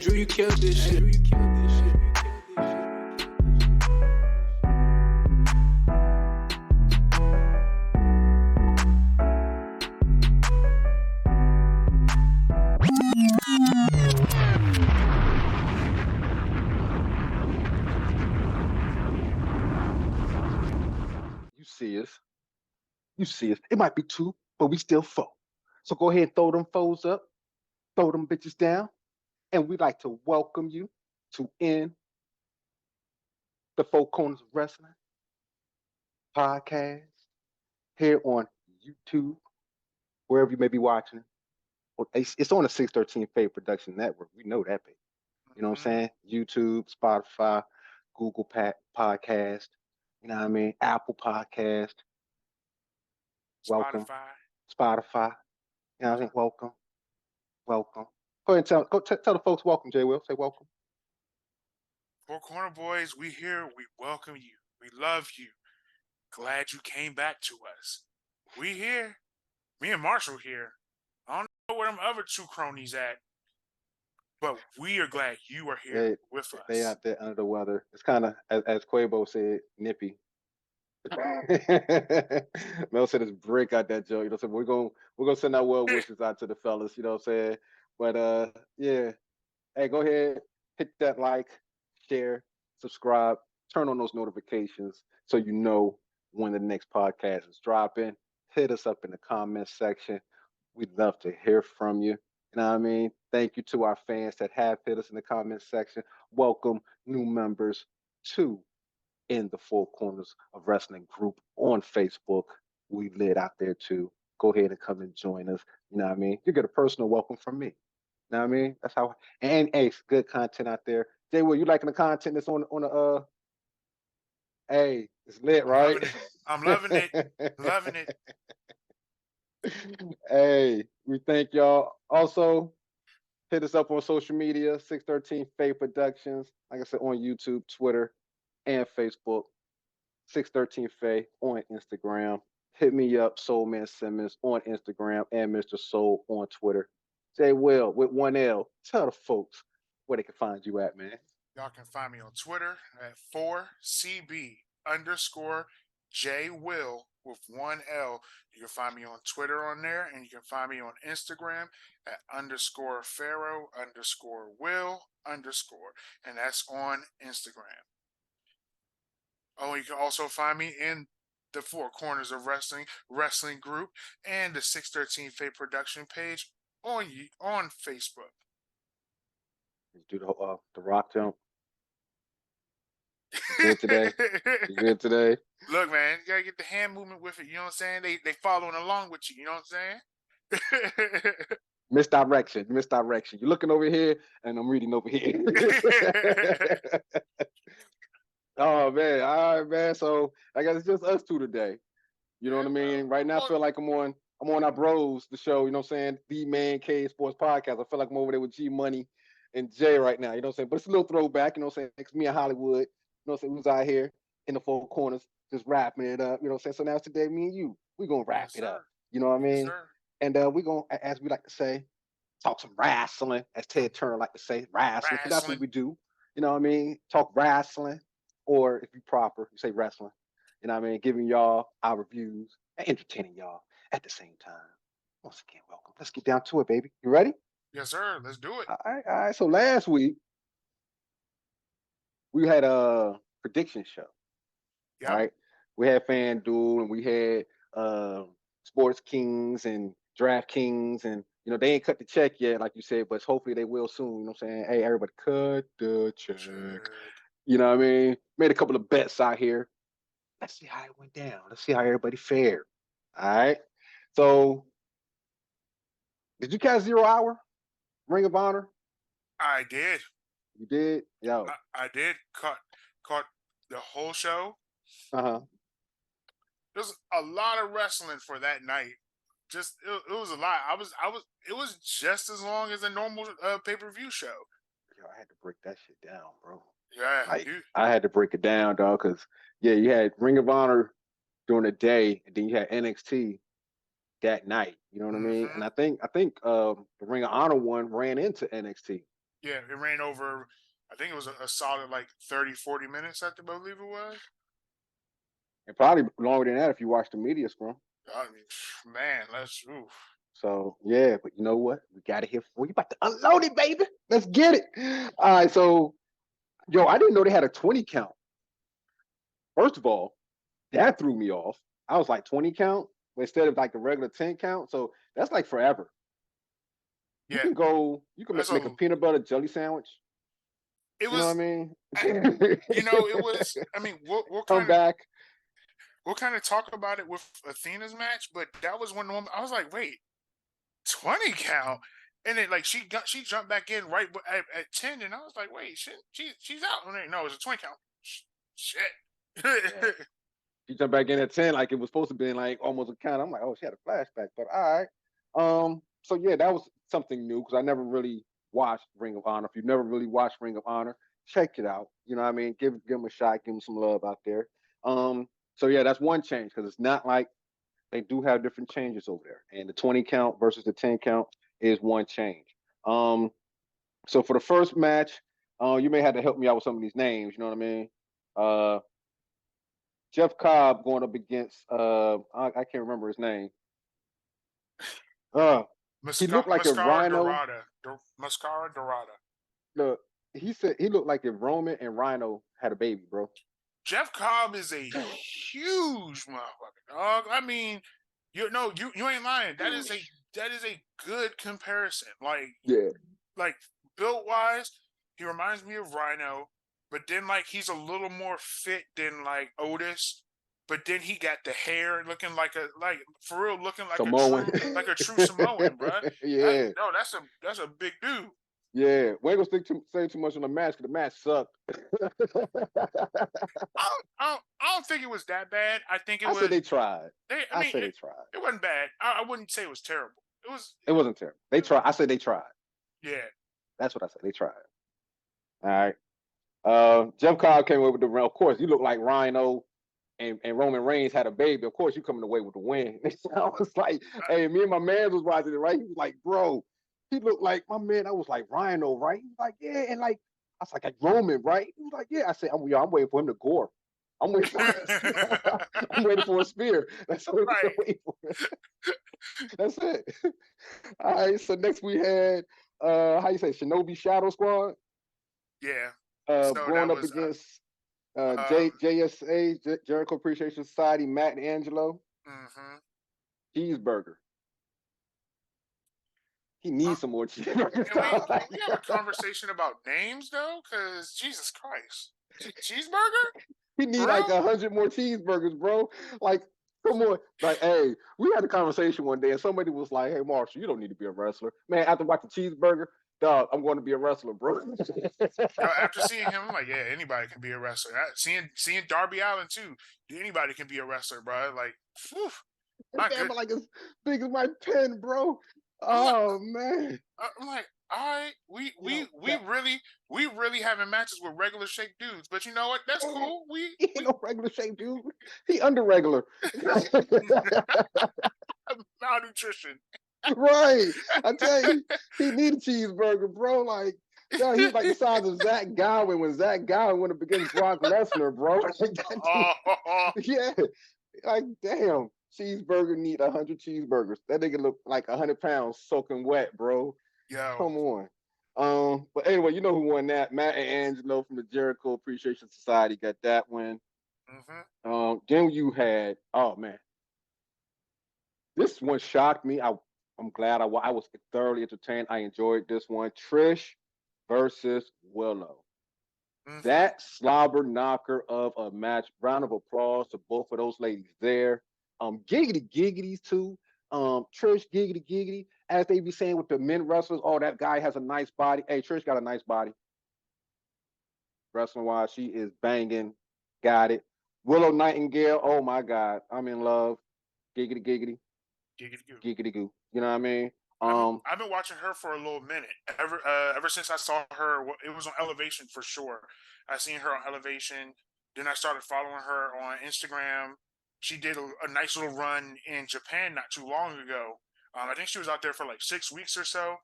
Drew, you killed this shit. You see us. It might be two, but we still four. So go ahead and throw them foes up, throw them bitches down, and we'd like to welcome you to In the Four Corners of Wrestling podcast here on YouTube, wherever you may be watching it. It's on the 613 Faye Production Network. We know that, baby. You know what I'm saying? YouTube, Spotify, Google Podcast, you know what I mean? Apple Podcast. Welcome. Spotify. You know what I'm saying? Welcome. Welcome. Go ahead and tell the folks welcome, Jay Will. Say welcome. For Corner Boyz, we here. We welcome you. We love you. Glad you came back to us. We here. Me and Marshall here. I don't know where them other two cronies at, but we are glad you are here with us. They out there under the weather. It's kind of, as Quabo said, nippy. Mel said it's brick out that joke. You know, so we're gonna send our well wishes out to the fellas. You know what I'm saying? But yeah. Hey, go ahead, hit that like, share, subscribe, turn on those notifications so you know when the next podcast is dropping. Hit us up in the comment section. We'd love to hear from you. You know what I mean? Thank you to our fans that have hit us in the comment section. Welcome new members to In the Four Corners of Wrestling group on Facebook. We lit out there too. Go ahead and come and join us. You know what I mean? You get a personal welcome from me. You know what I mean? That's how. And hey, it's good content out there. Jay, Will, you liking the content that's on the Hey, it's lit, right? I'm loving it. Loving it. Hey, we thank y'all. Also, hit us up on social media, 613 Faye Productions. Like I said, on YouTube, Twitter, and Facebook. 613 Faye on Instagram. Hit me up, Soulman Simmons on Instagram and Mr. Soul on Twitter. Jay Will with 1L. Tell the folks where they can find you at, man. Y'all can find me on Twitter at 4CB_JWill with 1L. You can find me on Twitter on there, and you can find me on Instagram at _Pharaoh_Will_, and that's on Instagram. Oh, you can also find me in the Four Corners of Wrestling group and the 613 Faye production page on Facebook. You do the rock jump. You good today? Look, man, you gotta get the hand movement with it. You know what I'm saying? They following along with you. You know what I'm saying? Misdirection. You're looking over here, and I'm reading over here. Oh man, all right, man. So I guess it's just us two today. You know what I mean? Right now, I feel like I'm on our bros, the show. You know what I'm saying? The Man Cave Sports Podcast. I feel like I'm over there with G Money and Jay right now. You know what I'm saying? But it's a little throwback. You know what I'm saying? It's me in Hollywood. You know what I'm saying? We was out here in the Four Corners just wrapping it up. You know what I'm saying? So now today, me and you, we're gonna wrap it up. You know what I mean? And we're gonna, as we like to say, talk some wrestling, as Ted Turner like to say, wrestling. Because that's what we do. You know what I mean? Talk wrestling. Or if you proper, you say wrestling. You know what I mean? Giving y'all our reviews and entertaining y'all at the same time. Once again, welcome. Let's get down to it, baby. You ready? Yes, sir. Let's do it. All right. So last week, we had a prediction show. Yep. Right? We had FanDuel and we had Sports Kings and Draft Kings, and you know, they ain't cut the check yet, like you said, but hopefully they will soon. You know what I'm saying? Hey, everybody, cut the check. You know what I mean? Made a couple of bets out here. Let's see how it went down. Let's see how everybody fared. All right. So, did you catch 0 Hour? Ring of Honor? I did. You did? Yo. I did. Caught the whole show. Uh-huh. There's a lot of wrestling for that night. Just it was a lot. It was just as long as a normal pay-per-view show. Yo, I had to break that shit down, bro. Yeah, I had to break it down, dog, because you had Ring of Honor during the day, and then you had NXT that night. You know what I mean? And I think the Ring of Honor one ran into NXT. Yeah, it ran over. I think it was a solid like 30, 40 minutes. I believe it was. And probably longer than that if you watch the media scrum. I mean, man, let's. Oof. So yeah, but you know what? We got it here for you. About to unload it, baby. Let's get it. All right, so yo, I didn't know they had a 20 count. First of all, that threw me off. I was like 20 count instead of like the regular 10 count. So that's like forever. You Yeah, can go, you can that's make a a. peanut butter jelly sandwich. It You know what I was. mean? It was. I mean, we'll Come kind of back. talk about it with Athena's match, but that was one moment I was like, wait, 20 count, and then like she jumped back in right at 10, and I was like, wait, shit, she's out. No, it was a 20 count. Yeah. Shit. She jumped back in at 10 like it was supposed to be like almost a count. I'm like, oh, she had a flashback. But all right. So yeah, that was something new because I never really watched Ring of Honor. If you've never really watched Ring of Honor, check it out. You know what I mean? Give them a shot, give them some love out there. So yeah, that's one change because it's not like they do have different changes over there. And the 20 count versus the 10 count is one change. Um, so for the first match, you may have to help me out with some of these names, you know what I mean? Uh Jeff Cobb going up against I can't remember his name. Uh he looked like a Mascara Rhino. Dorada. Mascara Dorada. Look, he said he looked like if Roman and Rhino had a baby, bro. Jeff Cobb is a huge motherfucker, dog. I mean, you ain't lying. That is a good comparison. Yeah. Like built wise, he reminds me of Rhino, but then like he's a little more fit than like Otis. But then he got the hair looking like for real looking Samoan. like a true Samoan, bro. Yeah. No, that's a big dude. Yeah. We ain't gonna say too much on the match because the match sucked. I don't think it was that bad. I think it I said was. they tried. I mean, They tried. it wasn't bad. I wouldn't say it was terrible. It was. It wasn't terrible. They tried. I said they tried. Yeah. That's what I said. They tried. All right. Jeff Cobb came away with the win. Of course, you look like Rhino and Roman Reigns had a baby. Of course, you coming away with the win. I was like, hey, me and my man was watching it, right? He was like, bro, he looked like my man. I was like, Rhino, right? He was like, yeah, and like I was like Roman, right? He was like, yeah. I said, I'm waiting for him to gore. I'm waiting for I'm waiting for a spear. That's what I'm Right. waiting for. That's it. All right. So next we had how you say Shinobi Shadow Squad Yeah. So going that up was against um. JSA Jericho Appreciation Society Matt and Angelo Mm-hmm. Cheeseburger. He needs some more cheeseburgers. Can we have a conversation about names though? Because Jesus Christ, cheeseburger He for need like real? 100 more cheeseburgers, bro. Like, come on. Like, hey, we had a conversation one day, and somebody was like, "Hey, Marshall, you don't need to be a wrestler, man. After watching Cheeseburger, dog, I'm going to be a wrestler, bro." Yo, after seeing him, I'm like, yeah, anybody can be a wrestler. Seeing Darby Allin too, anybody can be a wrestler, bro. Like, whew, my Damn, good. like as big as my pen, bro. I'm like, Oh man. I'm like, all right, Yo, we really having matches with regular shaped dudes, but you know what? That's cool. he ain't no regular shape, dude. He under regular. Malnutrition. Right. I tell you, he need a cheeseburger, bro. Like, no, he was like the size of Zach Gowen when Zach Gowen went up against Brock Lesnar, bro. Oh, Yeah. Like, damn. Cheeseburger need 100 cheeseburgers. That nigga look like 100 pounds soaking wet, bro. yo, Come on. But anyway, you know who won that? Matt and Angelo from the Jericho Appreciation Society got that win. hmm Then you had, oh man, this one shocked me. I'm glad I was thoroughly entertained. I enjoyed this one. Trish versus Willow. hmm That slobber knocker of a match. Round of applause to both of those ladies there. Giggity giggities too. Trish giggity giggity. As they be saying with the men wrestlers, oh, that guy has a nice body. Hey, Trish got a nice body. Wrestling wise, she is banging. Got it. Willow Nightingale, oh my God. I'm in love. Giggity giggity. Giggity goo. You know what I mean? I've been watching her for a little minute. Ever since I saw her, it was on Elevation for sure. I seen her on Elevation. Then I started following her on Instagram. She did a nice little run in Japan not too long ago. I think she was out there for like 6 weeks or so.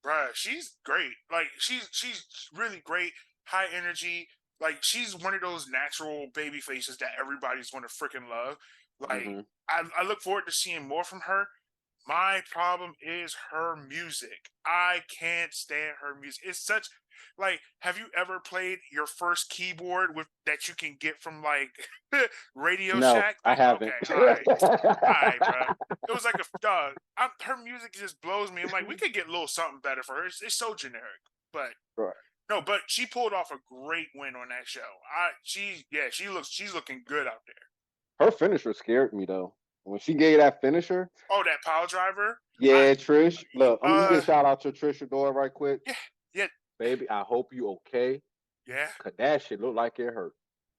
bruh, she's great. Like she's really great, high energy. Like she's one of those natural baby faces that everybody's gonna freaking love. Like Mm-hmm. I look forward to seeing more from her. My problem is her music. I can't stand her music. It's such like, have you ever played your first keyboard with that you can get from like Radio No, Shack? I Like, haven't. okay, all right, bro. It was like a dog. Her music just blows me. I'm like, we could get a little something better for her. It's so generic, but Right. no, but she pulled off a great win on that show. She's looking good out there. Her finisher scared me though. When she gave that finisher, Oh, that pile driver. I yeah, Trish. Look, I'm gonna give a uh shout out to Trish Adora right quick. yeah, yeah, Baby, I hope you okay. yeah. Cause that shit looked like it hurt.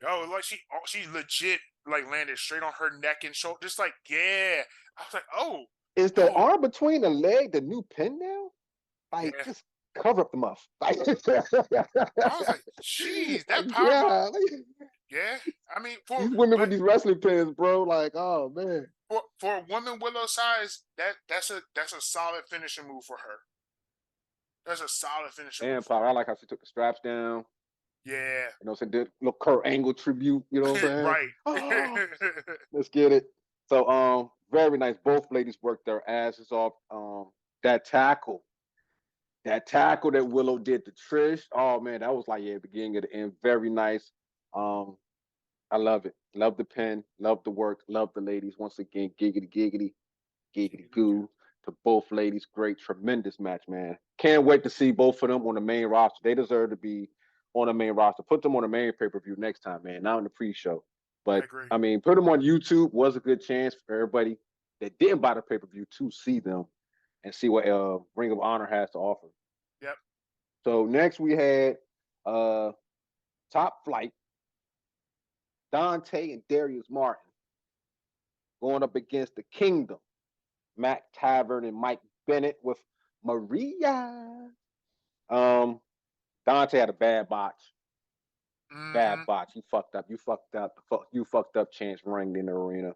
Oh, like she legit like landed straight on her neck and shoulder, just like yeah. I was like, oh, Is the oh, arm between the leg the new pin now? Like, yeah. just cover up the muff. Like, I was like, jeez, that power bomb. yeah. Yeah, I mean, These women but with these wrestling pins, bro. Like, oh man. for a woman Willow size, that's a solid finishing move for her. That's a solid finishing move And for power. I her. like how she took the straps down. Yeah, You know what I'm saying? Did little Kurt Angle tribute, you know what I'm saying? right. Oh, let's get it. So very nice. Both ladies worked their asses off. That tackle. That tackle that Willow did to Trish. Oh man, that was like yeah, beginning of the end. Very nice. Um, I love it. Love the pen. Love the work. Love the ladies. Once again, giggity giggity, giggity goo to both ladies. Great, tremendous match, man. Can't wait to see both of them on the main roster. They deserve to be on the main roster. Put them on the main pay-per-view next time, man. Not on the pre-show. I But agree. I mean, put them on YouTube was a good chance for everybody that didn't buy the pay-per-view to see them and see what Ring of Honor has to offer. Yep. So next we had uh Top Flight, Dante and Darius Martin going up against the Kingdom, Matt Tavern and Mike Bennett with Maria. Um, Dante had a bad botch. Bad Hmm. botch. He fucked up. You fucked up. You fucked up. Chance ringed in the arena.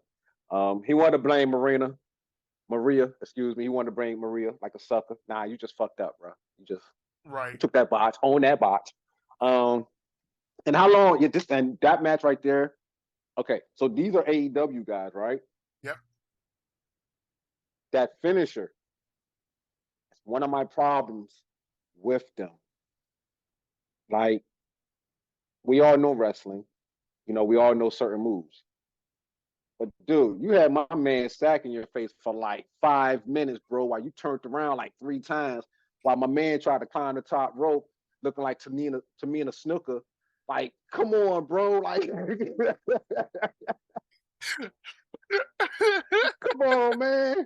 He wanted to blame Maria. Excuse me. He wanted to blame Maria like a sucker. Nah, you just fucked up, bro. You Right. took that botch. Own that botch. Um, and how long? Yeah, this and that match right there. Okay, so these are AEW guys, right? Yep. That finisher. That's one of my problems with them. Like we all know wrestling. You know, we all know certain moves. But dude, you had my man stacking your face for like 5 minutes, bro, while you turned around like 3 times, while my man tried to climb the top rope, looking like Tamina Snooker. Like, come on, bro. Like, come on, man.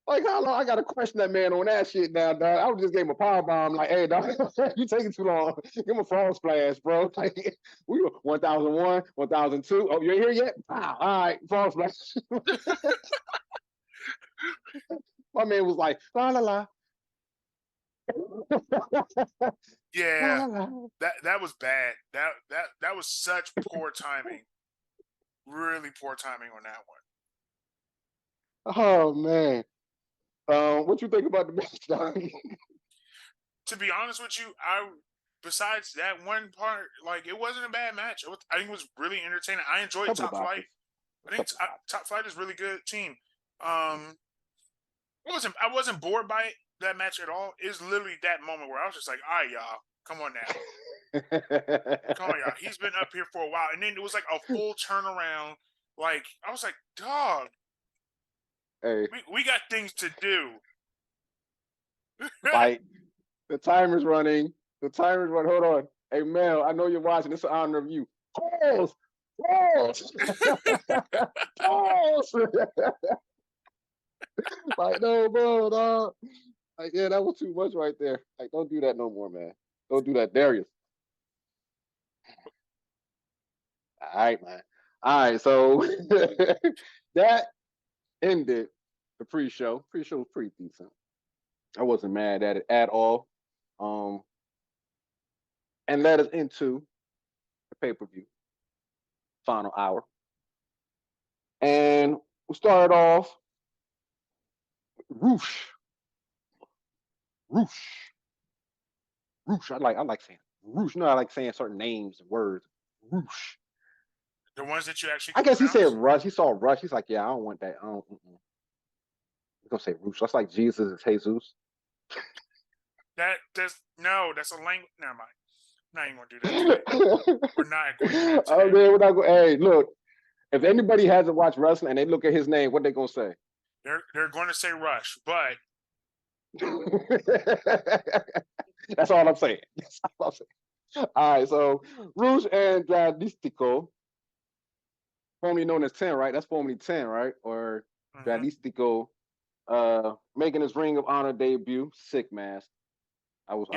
Like, how long I gotta question that man on that shit now, dog? I would just gave him a power bomb, like, hey, dog, you taking too long. Give him a frog splash, bro. Like, we were 1001, 1002. Oh, you ain't here yet? Wow. All right, frog splash. My man was like, la la la. La Yeah. la la. That was bad. That was such poor timing. Really poor timing on that one. Oh man. What you think about the match, dog? To be honest with you, I besides that one part, like it wasn't a bad match. I think it was really entertaining. I enjoyed Couple of Top Flight. botches. I think Couple of botches. Top Flight is a really good team. Um, I wasn't bored by that match at all. It's literally that moment where I was just like, "All right, y'all, come on now, come on, y'all." He's been up here for a while, and then it was like a full turnaround. Like I was like, "Dog, Hey, we got things to do." like the timer's running. The timer's running. Hold on. Hey Mel, I know you're watching. This is an honor of you. Pause. Pause. Pause. Like, no, bro, dog. Like, yeah, that was too much right there. Like, don't do that no more, man. Don't do that, Darius. All right, man. All right, so that ended the pre-show. Pre-show was pretty decent. I wasn't mad at it at all. Um, and led us into the pay-per-view final hour. And we started off Roosh. Roosh. Roosh. I like saying Roosh. No, I like saying certain names and words. Roosh. The ones that you actually I can guess he said pronounce. Rush. He saw Rush. He's like, yeah, I don't want that. I don't. He's gonna say Roosh. That's like Jesus is Jesus. That's a language. Never mind. Not even gonna do that today. We're not going to do that Oh today. man, we're not going. Hey, look. If anybody hasn't watched wrestling and they look at his name, what they gonna say? They're going to say Rush, but That's all I'm saying. That's all I'm saying. All right, so Rouge and Gradistico, formerly known as 10, right? That's formerly 10, right? Or Gradistico, making his Ring of Honor debut. Sick mask. yeah, I was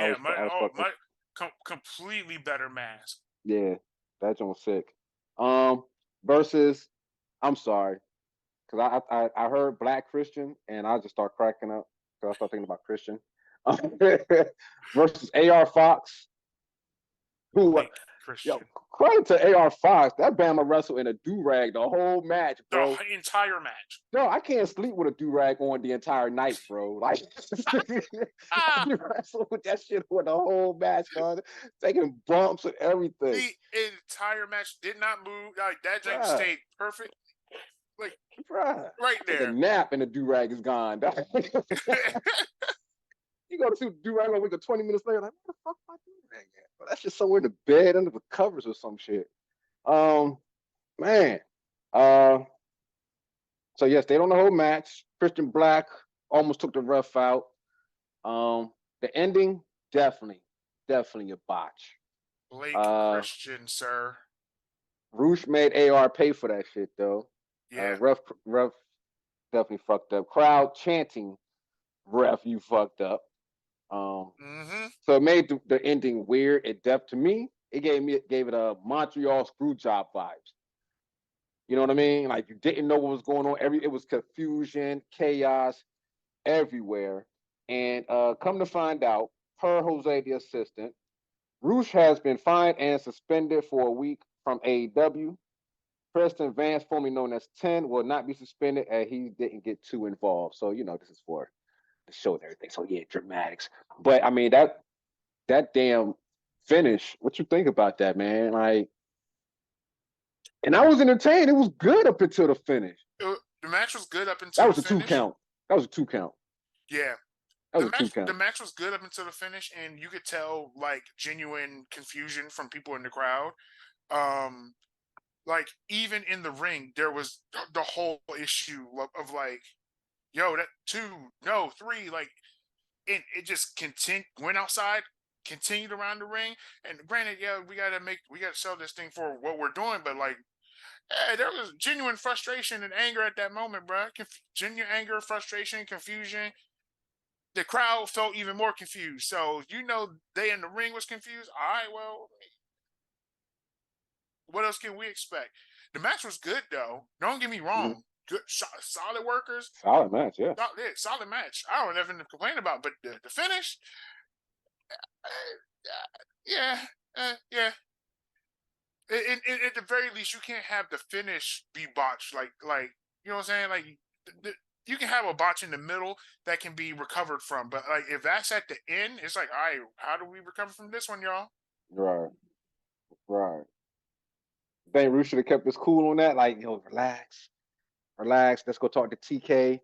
fucking. completely better mask. Yeah, that joint was sick. Versus, I'm sorry, because I heard Black Christian and I just start cracking up because I start thinking about Christian. Versus AR Fox, who Late yo, Christian. credit to AR Fox, that Bama wrestled in a do rag the whole match, The bro. entire match. Yo, I can't sleep with a do rag on the entire night, bro. Like, he wrestled with that shit on the whole match, man. Taking bumps and everything. The entire match did not move. Like that drink Bruh. stayed perfect. Like Bruh. right Take a there. nap and the do rag is gone. You go to see do rag like 20 minutes later, like, what the fuck am I doing that at? Well, that's just somewhere in the bed under the covers or some shit. Man. So yes, they don't the whole match. Christian Black almost took the ref out. The ending, definitely a botch. Blake Christian, sir. Roosh made AR pay for that shit though. Yeah. Ref definitely fucked up. Crowd chanting, "Ref, you fucked up." So it made the ending weird and depth to me. It gave it a Montreal screw job vibes. You know what I mean? Like you didn't know what was going on. It was confusion, chaos everywhere. And come to find out, per Jose, the assistant, Roosh has been fined and suspended for a week from AEW. Preston Vance, formerly known as 10, will not be suspended as he didn't get too involved. So, this is for the show and everything. So, yeah, dramatics. But, I mean, that damn finish, what you think about that, man? Like, and I was entertained. It was good up until the finish. The match was good up That until was the a 2 finish. count. That was a 2 count. Yeah. That was a 2 count. The match was good up until the finish, and you could tell like genuine confusion from people in the crowd. Like even in the ring, there was the whole issue of like, yo, that 2, no 3, like, and it just went outside, continued around the ring. And granted, yeah, we gotta sell this thing for what we're doing, but like, there was genuine frustration and anger at that moment, bro. Genuine anger, frustration, confusion. The crowd felt even more confused. So they in the ring was confused. All right, well, what else can we expect? The match was good though. Don't get me wrong. Good, solid workers. Solid match, yeah. Solid match. I don't have nothing to complain about. But the finish, yeah, yeah. At the very least, you can't have the finish be botched. Like you know what I'm saying? Like you can have a botch in the middle that can be recovered from, but like if that's at the end, it's like, all right, how do we recover from this one, y'all? Right. Think Roosh should have kept his cool on that. Like, relax. Let's go talk to TK.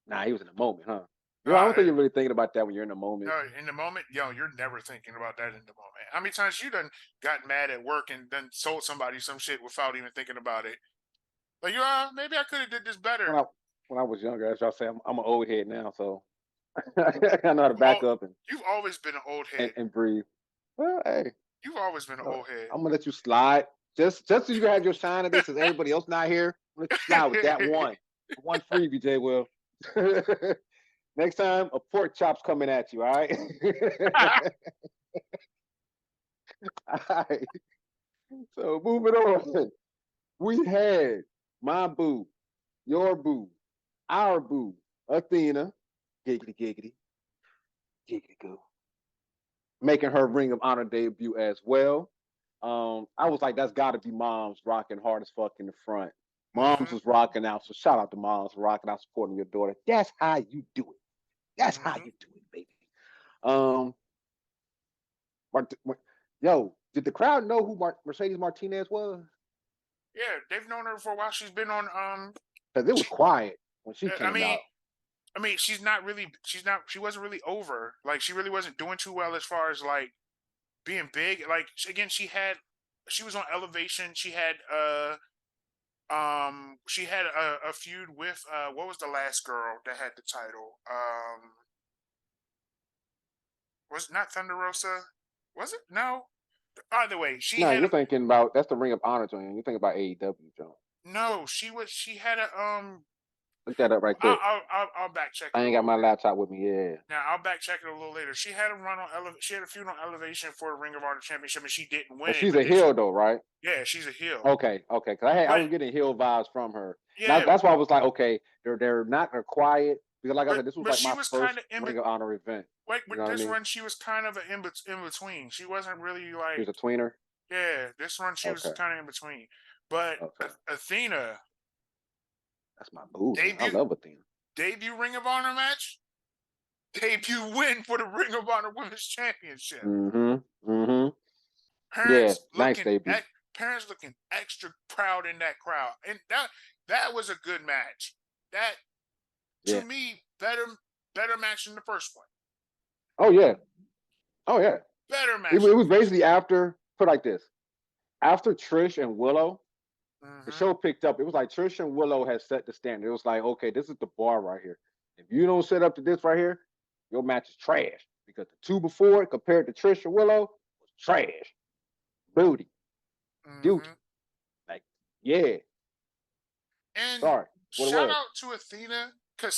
Nah, he was in the moment, huh? I don't think you're really thinking about that when you're in the moment. No, in the moment, you're never thinking about that in the moment. How many times you done got mad at work and then told somebody some shit without even thinking about it? Like, maybe I could have did this better. When I was younger, as y'all say, I'm an old head now, so I know how to back up and you've always been an old head and breathe. Well, hey, you've always been an old head. I'm gonna let you slide. Just so you can have your shine at this, as everybody else not here. I'm gonna let you slide with that one freebie, Jay Will. Next time, a pork chop's coming at you. All right. All right. So moving on, we had my boo, your boo, our boo, Athena, giggity, goo, making her Ring of Honor debut as well. I was like, that's got to be Mom's rocking hard as fuck in the front. Mom's was rocking out, so shout out to Mom's for rocking out, supporting your daughter. That's how you do it. That's how you do it, baby. Yo, did the crowd know who Mercedes Martinez was? Yeah, they've known her for a while. She's been on Because it was she quiet when she I came mean out. she wasn't really over. Like she really wasn't doing too well as far as like being big. Like again, she was on Elevation. She had a feud with what was the last girl that had the title? Was it not Thunder Rosa? Was it? No. Either way, No, you're thinking about that's the Ring of Honor joint. You think about AEW joint. no, she had a Look that up right quick. I'll back check it I a ain't got little my later. laptop with me. Yeah. Now I'll back check it a little later. She had a run on she had a feud on Elevation for the Ring of Honor Championship, and she didn't But win. she's But a then she, heel though, right? yeah, she's a heel. Okay. Cause I But was getting heel vibes from her. yeah, That's why I was like, okay, they're not quiet because, like I said, this was but like she my was kind first of in Ring of Honor event. like You with know what I this mean? run, she was kind of in between. She wasn't really She was like a tweener. yeah. This run, she was Okay. kind of in between. But Okay. Athena That's my boo, man. I debut love Athena. debut Ring of Honor match, debut win for the Ring of Honor Women's Championship. Mm-hmm. Mm-hmm. Yeah. Parents Nice looking debut. parents looking extra proud in that crowd, and that was a good match. That to Yeah. me better match than the first one. Oh yeah. Oh yeah. Better It match than the was first basically after, put like this, after Trish and Willow, one. the show picked up. It was like Trish and Willow had set the standard. It was like, okay, this is the bar right here. If you don't set up to this right here, your match is trash. Because the two before it, compared to Trish and Willow, was trash. Booty. Dookie. Mm-hmm. Like, yeah. And Sorry. What it shout was. out to Athena because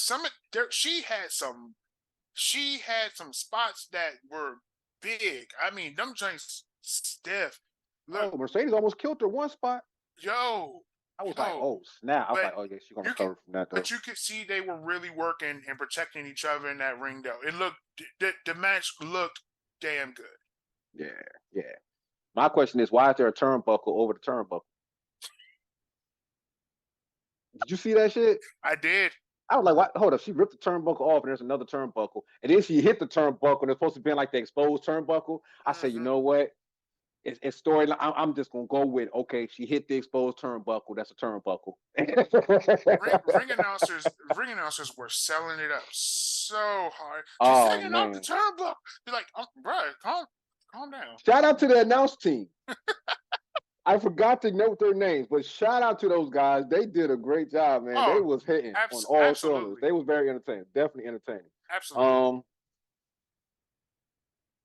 she had some spots that were big. I mean, them joints stiff. Look, Oh, Mercedes almost killed her one spot. yo, I was like, yo, oh, snap. I was but like, oh, yeah, she's going to you can, recover from that, though. but you could see they were really working and protecting each other in that ring. Though it looked, the match looked damn good. Yeah, yeah. My question is, why is there a turnbuckle over the turnbuckle? Did you see that shit? I did. I was like, what? Hold up. She ripped the turnbuckle off, and there's another turnbuckle. And then she hit the turnbuckle, and it's supposed to be like the exposed turnbuckle. I said, you Mm-hmm. know what? It's storyline. I'm just going to go with, okay, she hit the exposed turnbuckle. That's a turnbuckle. Ring announcers were selling it up so hard. She's Oh, hanging off the man. turnbuckle. You're like, oh, bro, calm down. Shout out to the announce team. I forgot to note their names, but shout out to those guys. They did a great job, man. They Oh, was hitting on all cylinders. absolutely, They was very entertaining, definitely entertaining. absolutely. Um,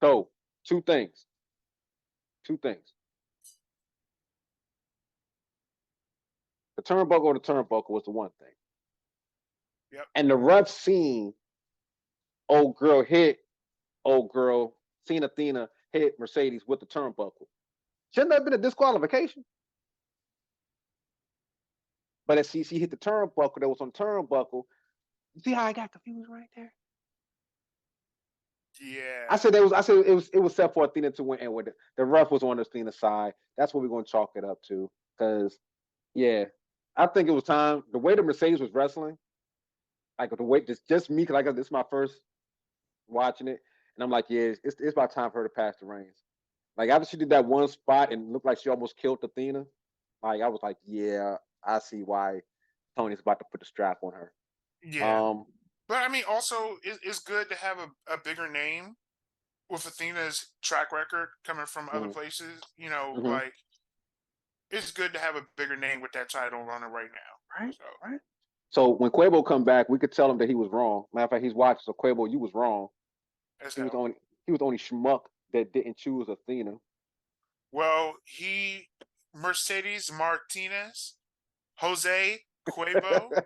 so two things. Two things. The turnbuckle or the turnbuckle was the one thing. Yep. And the ref seen old girl hit seen Athena hit Mercedes with the turnbuckle. Shouldn't that have been a disqualification? But as she hit the turnbuckle that was on turnbuckle, you see how I got confused right there? Yeah. I said it was set for Athena to win, and with the ref was on Athena's side. That's what we're going to chalk it up to. Because yeah, I think it was time. The way the Mercedes was wrestling, like the way just me, because this is my first watching it, and I'm like, yeah, it's about time for her to pass the reins. Like after she did that one spot and looked like she almost killed Athena, like I was like, yeah, I see why Tony's about to put the strap on her. Yeah. But I mean, also, it's good to have a bigger name with Athena's track record coming from other places. You know, like it's good to have a bigger name with that title running right now. Right. So. Right. So when Quabo come back, we could tell him that he was wrong. Matter of fact, he's watching. So Quabo, you was wrong. He was the only schmuck that didn't choose Athena. Well, Mercedes Martinez, Jose Quavo.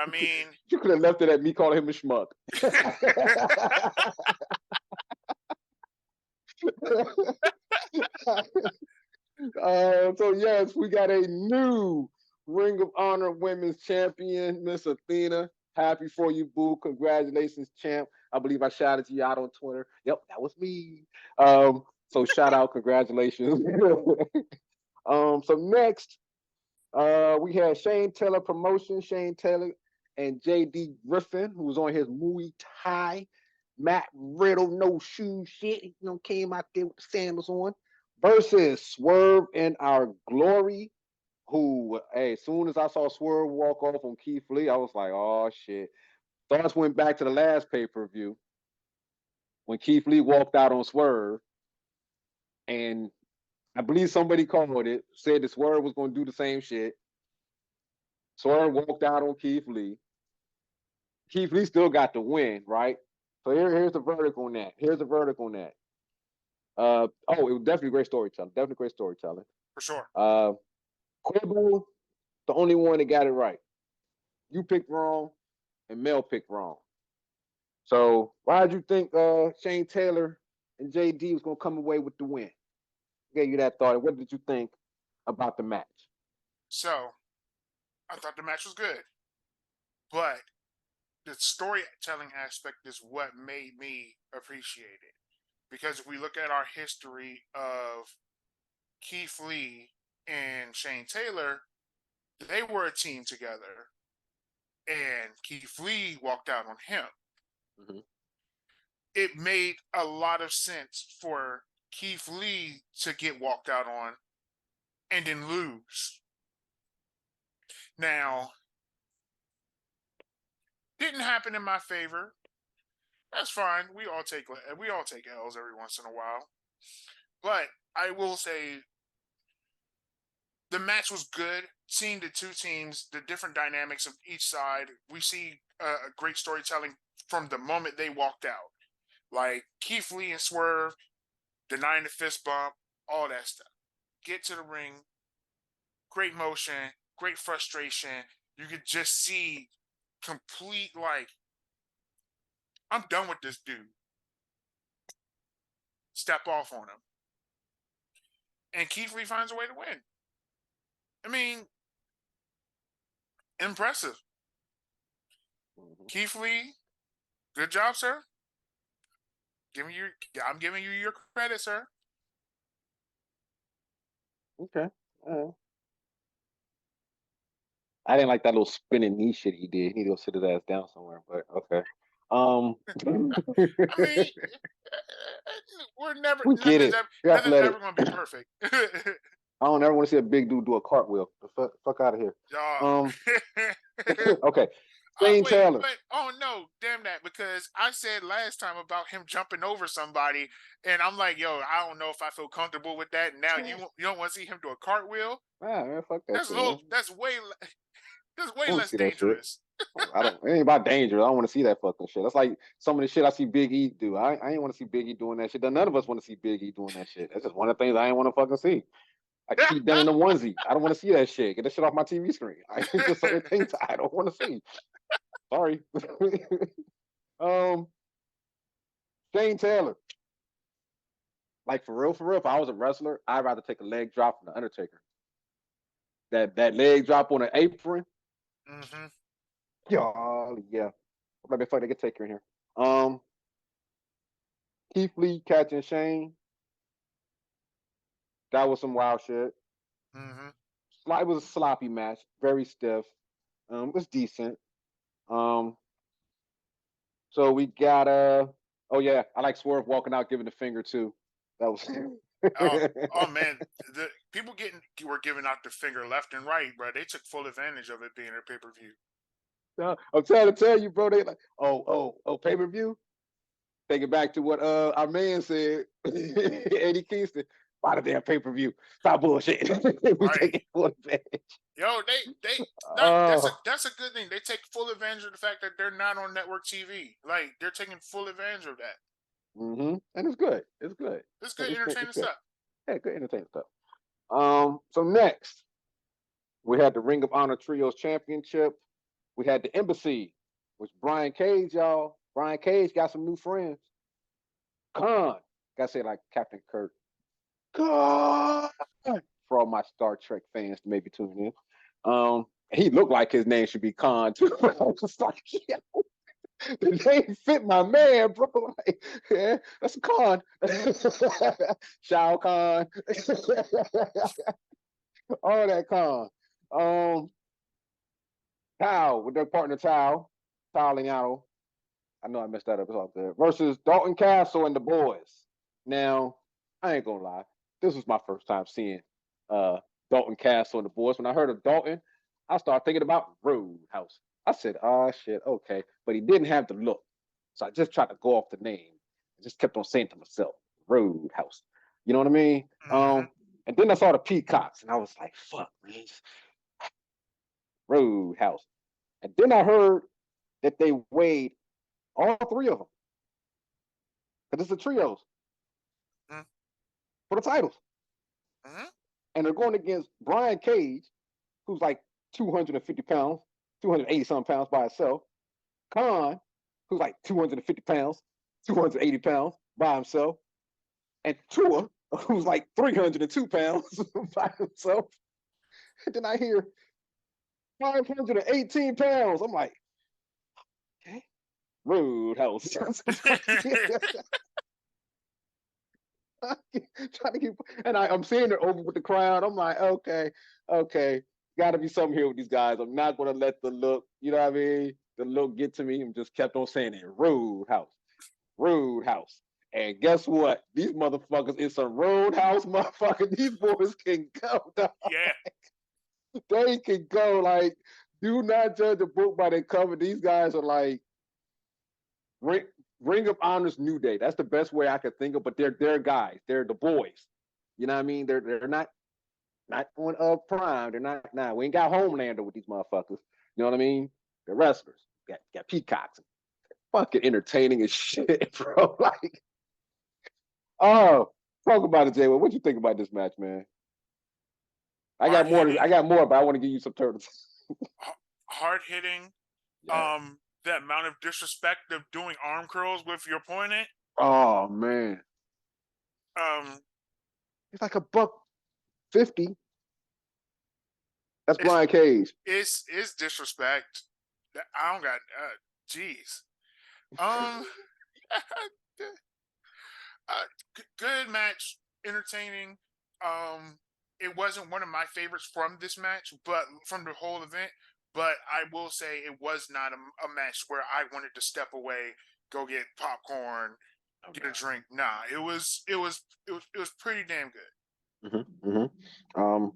I mean, you could have left it at me calling him a schmuck. So yes, we got a new Ring of Honor Women's Champion, Miss Athena. Happy for you, boo! Congratulations, champ. I believe I shouted you out on Twitter. Yep, that was me. So shout out, congratulations. So next, we had Shane Taylor Promotion, Shane Taylor and JD Griffin, who was on his Muay Thai Matt Riddle, no shoe shit. Came out there with the sandals on. Versus Swerve and Our Glory, who, hey, as soon as I saw Swerve walk off on Keith Lee, I was like, oh shit. Thoughts went back to the last pay-per-view when Keith Lee walked out on Swerve, and I believe somebody called it, said that Swerve was going to do the same shit. Swerve walked out on Keith Lee. Keith Lee still got the win, right? So here's the verdict on that. Here's the verdict on that. It was definitely great storytelling. Definitely great storytelling. For sure. Quabo, the only one that got it right. You picked wrong, and Mel picked wrong. So why did you think Shane Taylor and JD was gonna come away with the win? Gave you that thought. What did you think about the match? So, I thought the match was good, but the storytelling aspect is what made me appreciate it. Because if we look at our history of Keith Lee and Shane Taylor, they were a team together, and Keith Lee walked out on him. Mm-hmm. It made a lot of sense for Keith Lee to get walked out on and then lose. Now, didn't happen in my favor. That's fine. We all take L's every once in a while. But I will say the match was good. Seeing the two teams, the different dynamics of each side, we see a great storytelling from the moment they walked out. Like Keith Lee and Swerve denying the fist bump, all that stuff. Get to the ring, great motion, great frustration. You could just see complete, like, I'm done with this dude. Step off on him. And Keith Lee finds a way to win. I mean, impressive. Mm-hmm. Keith Lee, good job, sir. I'm giving you your credit, sir. Okay. I didn't like that little spinning knee shit he did. He need to go sit his ass down somewhere. But okay. I mean, we get it. You're nothing's athletic. ever going to be perfect. I don't ever want to see a big dude do a cartwheel. The fuck out of here. Okay. Shane Taylor. Wait. Oh no, damn that! Because I said last time about him jumping over somebody, and I'm like, yo, I don't know if I feel comfortable with that. Now you don't want to see him do a cartwheel? Man, fuck that shit. That's way less see that shit. dangerous. It ain't about danger. I don't want to see that fucking shit. That's like some of the shit I see Big E do. I ain't want to see Big E doing that shit. None of us want to see Big E doing that shit. That's just one of the things I ain't want to fucking see. I keep that in the onesie. I don't want to see that shit. Get that shit off my TV screen. It's just certain things I don't want to see. Sorry. Shane Taylor. Like for real, if I was a wrestler, I'd rather take a leg drop from the Undertaker. That leg drop on an apron. Mm-hmm. Yeah. Maybe fuck they get Taker in here. Keith Lee catching Shane. That was some wild shit. Mm-hmm. It was a sloppy match, very stiff. It was decent. So we got oh yeah, I like Swerve walking out giving the finger too. That was oh man, the people were giving out the finger left and right, bro. They took full advantage of it being a pay-per-view. I'm trying to tell you, bro. They like, oh, pay-per-view. Take it back to what our man said, Eddie Kingston. Buy the damn pay-per-view. Stop bullshit. We taking full advantage. Yo, that's a good thing. They take full advantage of the fact that they're not on network TV. Like they're taking full advantage of that. Mm-hmm. And it's good. It's good entertaining stuff. Yeah, good entertaining stuff. So next, we had the Ring of Honor Trios Championship. We had the Embassy, which Brian Cage, y'all. Brian Cage got some new friends. Khan, gotta say like Captain Kirk. Khan, for all my Star Trek fans to maybe tune in. He looked like his name should be Khan too. I was just like, yeah, the name fit my man, bro. Like, yeah, that's a Khan. Shao Khan. All that Khan. Tao with their partner Tao Liano. I know I messed that up. It's all good. Versus Dalton Castle and the boys. Now, I ain't gonna lie. This was my first time seeing uh Dalton Castle and the boys. When I heard of Dalton, I started thinking about Roadhouse. I said, oh shit, okay. But he didn't have the look. So I just tried to go off the name. I just kept on saying to myself, Roadhouse. You know what I mean? Mm-hmm. And then I saw the Peacocks and I was like, fuck, man. Roadhouse. And then I heard that they weighed all three of them. Because it's the trios Mm-hmm. for the titles. Mm-hmm. And they're going against Brian Cage, who's like 250 pounds, 280 some pounds by himself. Khan, who's like 250 pounds, 280 pounds by himself. And Tua, who's like 302 pounds by himself. And then I hear 518 pounds. I'm like, okay, Roadhouse. Trying to keep, and I'm seeing it over with the crowd. I'm like, okay, got to be something here with these guys. I'm not gonna let the look, you know what I mean, the look get to me. And just kept on saying it, Roadhouse, Roadhouse. And guess what? These motherfuckers is some Roadhouse motherfuckers. These boys can go, dog. Yeah. They can go. Like, do not judge a book by their cover. These guys are like Ring of Honor's New Day. That's the best way I could think of. But they're guys. They're the boys. You know what I mean? They're not on Prime. They're not. Nah, we ain't got Homelander with these motherfuckers. You know what I mean? They're wrestlers. Got Peacocks. Fucking entertaining as shit, bro. Like, oh, talk about it, Jay. What you think about this match, man? I got more, but I want to give you some turtles. Hard hitting. Yeah. The amount of disrespect of doing arm curls with your opponent. Oh man. It's like $150. That's Brian Cage. It's disrespect. I don't got. Jeez. Uh, good match, entertaining. It wasn't one of my favorites from this match, but from the whole event. But I will say it was not a match where I wanted to step away, go get popcorn, get a drink. Nah, it was pretty damn good. Mm-hmm, mm-hmm.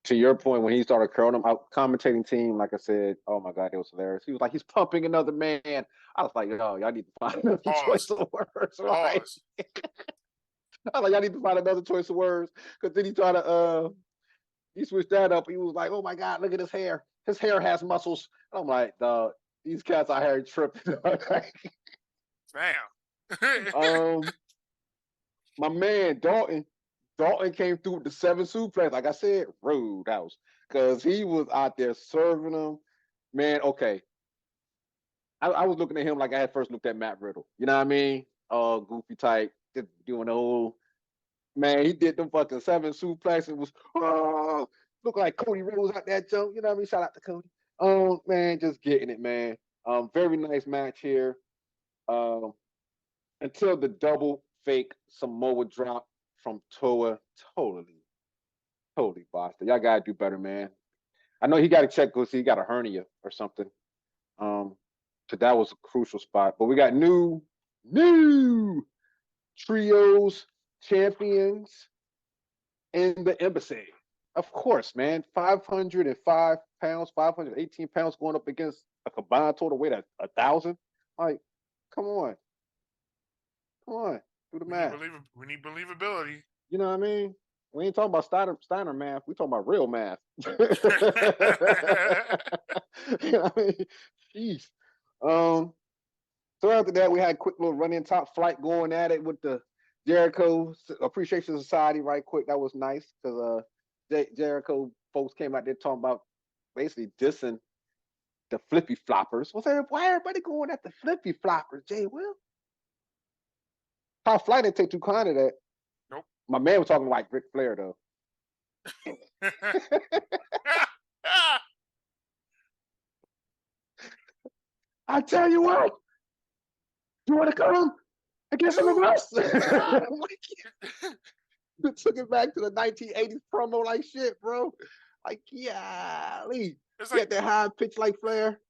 To your point, when he started curling him out, commentating team, like I said, oh my god, it was hilarious. He was like, he's pumping another man. I was like, oh, y'all need to find another choice of words, right? I was like, y'all need to find another choice of words. Because then he tried to he switched that up. He was like, oh my god, look at his hair. His hair has muscles. And I'm like, dog, these cats out here tripping. Damn. My man Dalton came through with the 7 suplex. Like I said, Roadhouse, because he was out there serving them. Man, okay. I was looking at him like I had first looked at Matt Riddle. You know what I mean? Goofy type, just doing the whole. Man, he did them fucking 7 suplexes. Was look like Cody Rhodes out that jump. You know what I mean? Shout out to Cody. Man, just getting it, man. Very nice match here. Until the double fake Samoa drop from Toa, totally botched it. Y'all gotta do better, man. I know he got to check because he got a hernia or something. So that was a crucial spot. But we got new trios champions in the embassy. Of course, man. 505 pounds, 518 pounds going up against a combined total weight of 1,000. Like, come on. Do the math. We need believability. You know what I mean? We ain't talking about Steiner math. We talking about real math. You know what I mean? Jeez. So after that, we had a quick little run-in top flight going at it with the Jericho Appreciation Society right quick. That was nice because Jericho folks came out there talking about basically dissing the flippy floppers. Why everybody going at the flippy floppers, Jay Will? Top flight didn't take too kind of that. Nope. My man was talking like Ric Flair though. I tell you what, you want to come against some of us? Took it back to the 1980s promo like shit, bro. Like, yeah, it's like that high pitch like Flair.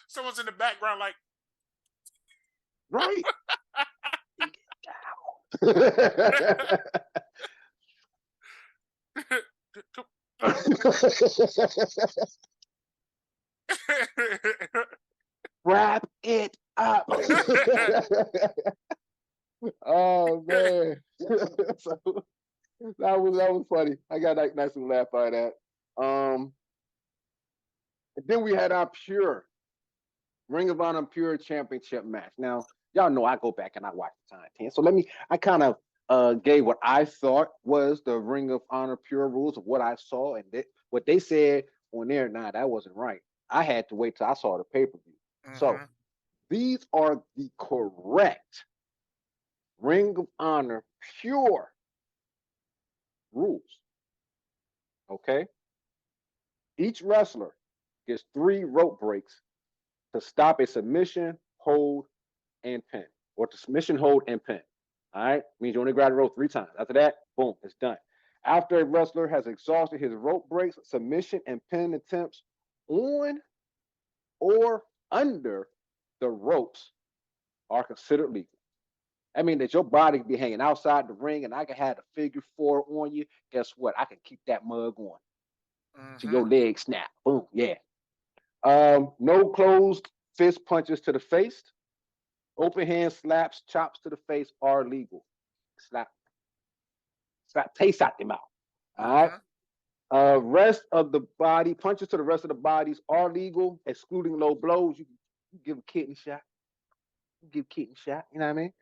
Someone's in the background like, Right? Wrap it up. Oh man. So that was funny. I got a nice little laugh out of that. And then we had our pure Ring of Honor Pure Championship match. Now, y'all know I go back and I watch the content. So I kind of gave what I thought was the Ring of Honor Pure rules of what I saw, and what they said on there. Nah, that wasn't right. I had to wait till I saw the pay-per-view. So these are the correct Ring of Honor Pure rules. Okay? Each wrestler gets 3 rope breaks to stop a submission, hold, and pin, or to submission, hold, and pin. All right, means you only grab the rope 3 times. After that, boom, it's done. After a wrestler has exhausted his rope breaks, submission, and pin attempts on or under the ropes are considered legal. I mean that your body can be hanging outside the ring, and I can have a figure 4 on you. Guess what? I can keep that mug on to your leg snap. Boom, yeah. No closed fist punches to the face. Open hand slaps, chops to the face are legal. Slap taste out the mouth. All right. Rest of the body, punches to the rest of the bodies are legal, excluding low blows. You give a kitten shot. You know what I mean?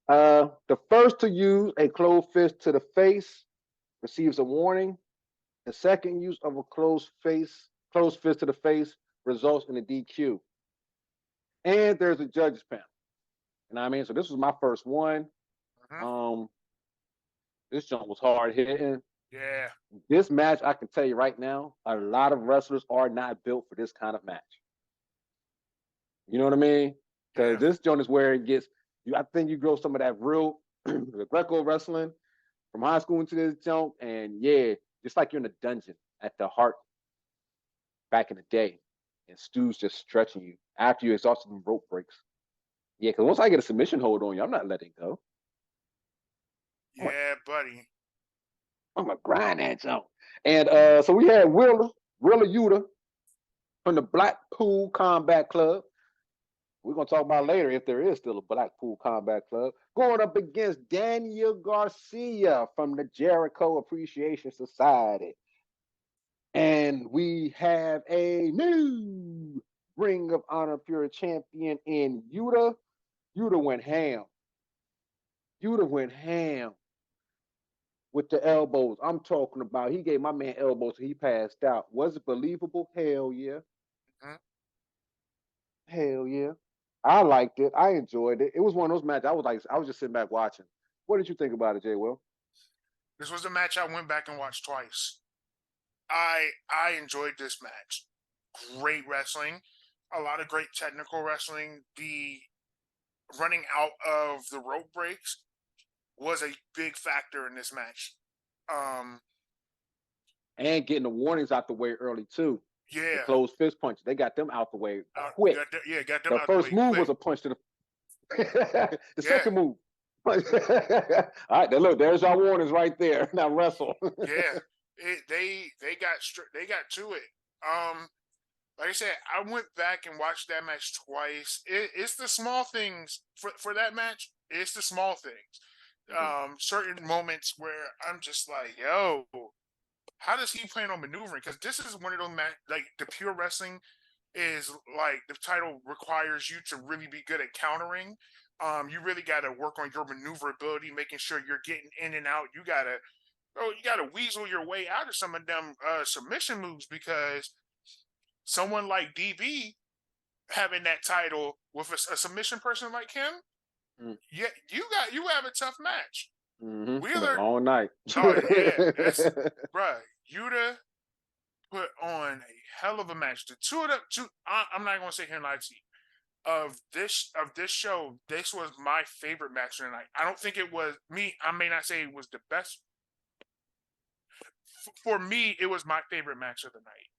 The first to use a closed fist to the face receives a warning. The second use of a closed fist to the face results in a DQ. And there's a judges panel. You know what I mean? So this was my first one. This jump was hard hitting. Yeah. This match, I can tell you right now, a lot of wrestlers are not built for this kind of match. You know what I mean? Because this joint is where it gets. I think you grow some of that real the Greco wrestling from high school into this jump, and yeah, just like you're in a dungeon at the Heart back in the day, and Stu's just stretching you after you exhausted them rope breaks. Yeah, because once I get a submission hold on you, I'm not letting go. Yeah, buddy. I'm gonna grind that jump. And so we had Willa Yuta from the Blackpool Combat Club. We're gonna talk about later if there is still a Blackpool Combat Club, going up against Daniel Garcia from the Jericho Appreciation Society. And we have a new Ring of Honor Pure Champion in Yuta. Yuta went ham with the elbows. I'm talking about he gave my man elbows so he passed out. Was it believable? Hell yeah. Hell yeah. I liked it. I enjoyed it. It was one of those matches. I was just sitting back watching. What did you think about it, Jay Will? This was a match I went back and watched twice. I enjoyed this match. Great wrestling, a lot of great technical wrestling. The running out of the rope breaks was a big factor in this match. And getting the warnings out the way early too. Yeah. The closed fist punches. They got them out the way quick. Got them the out first the way move quick. was a punch to the second move. All right, look, there's our warnings right there. Now wrestle. Yeah. They got to it. Like I said, I went back and watched that match twice. It's the small things for that match. It's the small things. Certain moments where I'm just like, yo, how does he plan on maneuvering? Because this is one of those like the pure wrestling is like the title requires you to really be good at countering. You really got to work on your maneuverability, making sure you're getting in and out. You gotta weasel your way out of some of them submission moves because someone like DB having that title with a submission person like him, yeah, you have a tough match. Wheeler all night. Oh yeah, that's bruh. Yuta put on a hell of a match. The two of them, I'm not gonna sit here and lie to you. Of this show, this was my favorite match of the night. I don't think it was me. I may not say it was the best. For me, it was my favorite match of the night.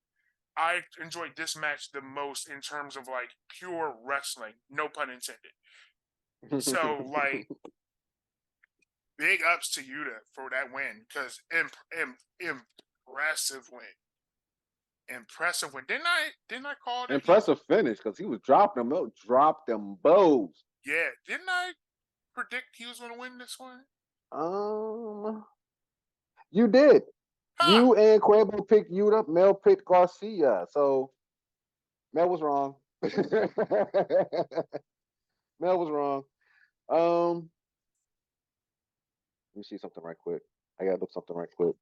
I enjoyed this match the most in terms of like pure wrestling, no pun intended. So like, big ups to Yuta for that win because impressive win. Impressive win. Didn't I call that he? Impressive finish because he was dropping them, dropped them bows. Yeah, didn't I predict he was going to win this one? You did. Huh. You and Quabo picked Yuta. Mel picked Garcia. So Mel was wrong. Mel was wrong. Let me see something right quick. I gotta look something right quick.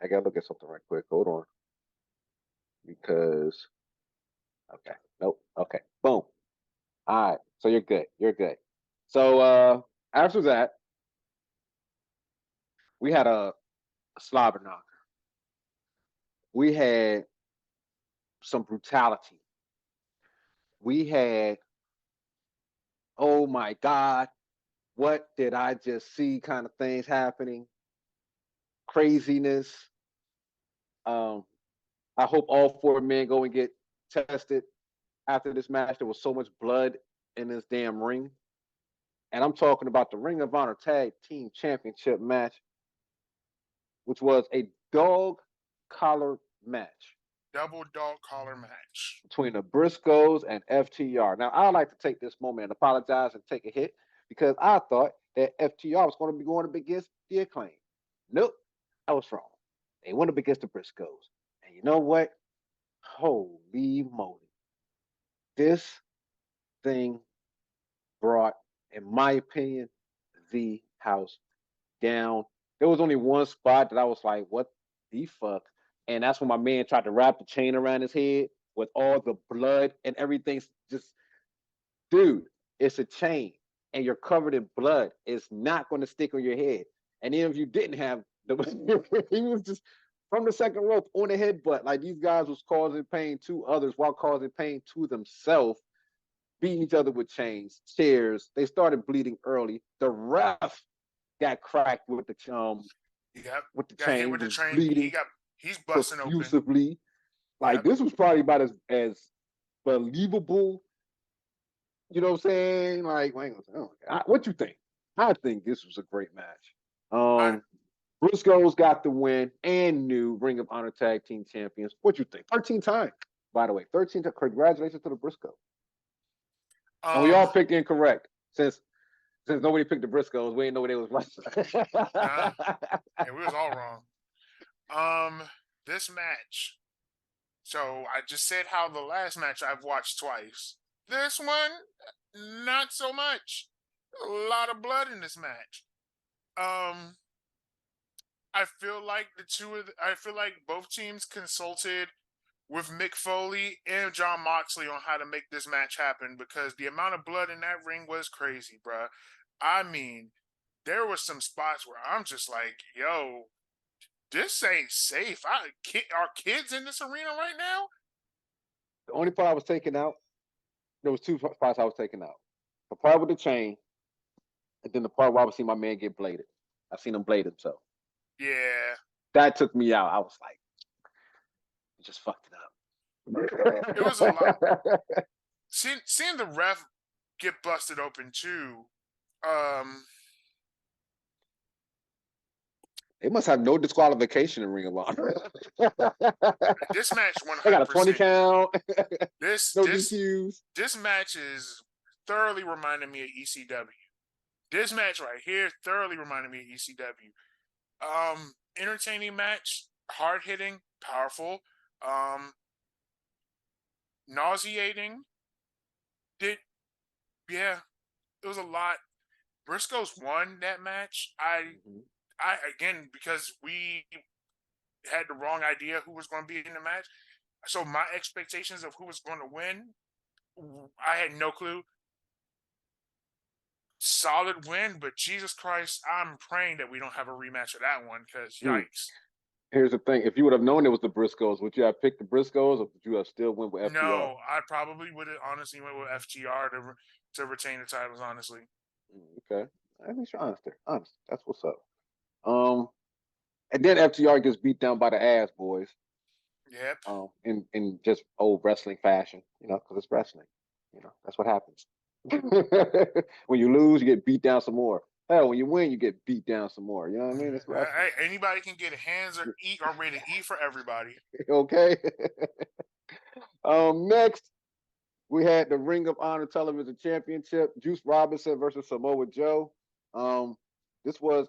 I gotta look at something right quick. Hold on. Because okay. Nope. Okay. Boom. All right. So you're good. You're good. So after that, we had a slobber knocker. We had some brutality. We had, oh my God, what did I just see kind of things happening? Craziness. Um, I hope all four men go and get tested after this match. There was so much blood in this damn ring. And I'm talking about the Ring of Honor Tag Team Championship match, which was a dog collar match Double dog collar match. between the Briscoes and FTR. Now, I'd like to take this moment and apologize and take a hit because I thought that FTR was going to be going up against the Acclaim. Nope, I was wrong. They went up against the Briscoes. And you know what? Holy moly. This thing brought, in my opinion, the house down. There was only one spot that I was like, what the fuck? And that's when my man tried to wrap the chain around his head with all the blood and everything. Just, dude, it's a chain and you're covered in blood. It's not going to stick on your head. And even if you didn't have the, he was just from the second rope on the headbutt. Like these guys was causing pain to others while causing pain to themselves, beating each other with chains, chairs. They started bleeding early. The ref got cracked Yep. with the Got hit chain, with the just train. bleeding He's busting open. profusively. Like Yep. this was probably about as believable. You know what I'm saying? Like, what you think? I think this was a great match. I, Briscoes got the win and new Ring of Honor Tag Team Champions. What you think? 13 times, by the way. 13 times. Congratulations to the Briscoes. And we all picked incorrect since nobody picked the Briscoes. We didn't know what they was like. yeah, we was all wrong. This match. So I just said how the last match I've watched twice. This one, not so much. A lot of blood in this match. I feel like I feel like both teams consulted with Mick Foley and John Moxley on how to make this match happen because the amount of blood in that ring was crazy, bruh. I mean, there were some spots where I'm just like, yo, this ain't safe. Are kids in this arena right now? The only part I was taking out, there was two parts I was taking out. The part with the chain, and then the part where I was seeing my man get bladed. I seen him blade himself. Yeah. That took me out. I was like, you just fucked it It was a lot. up. Seeing the ref get busted open too. They must have no disqualification in Ring of Honor. This match They got a 20 100%. count. No This DQs. this match is thoroughly reminding me of ECW. This match right here thoroughly reminded me of ECW. Entertaining match, hard hitting, powerful, nauseating. Yeah, it was a lot. Briscoes won that match. I again because we had the wrong idea who was going to be in the match. So my expectations of who was going to win, I had no clue. Solid win, but Jesus Christ, I'm praying that we don't have a rematch of that one because yikes. Here's the thing: if you would have known it was the Briscoes, would you have picked the Briscoes, or would you have still went with FTR? No, I probably would have honestly went with FTR to retain the titles. Honestly. Okay, at least you're honest there. Honest. That's what's up. And then FTR gets beat down by the ass boys. Yep. In just old wrestling fashion, because it's wrestling. That's what happens. When you lose, you get beat down some more. Hell, when you win, you get beat down some more. You know what I mean? It's wrestling. Hey, anybody can get hands or eat or rated E for everybody. Okay. Next, we had the Ring of Honor Television Championship, Juice Robinson versus Samoa Joe. This was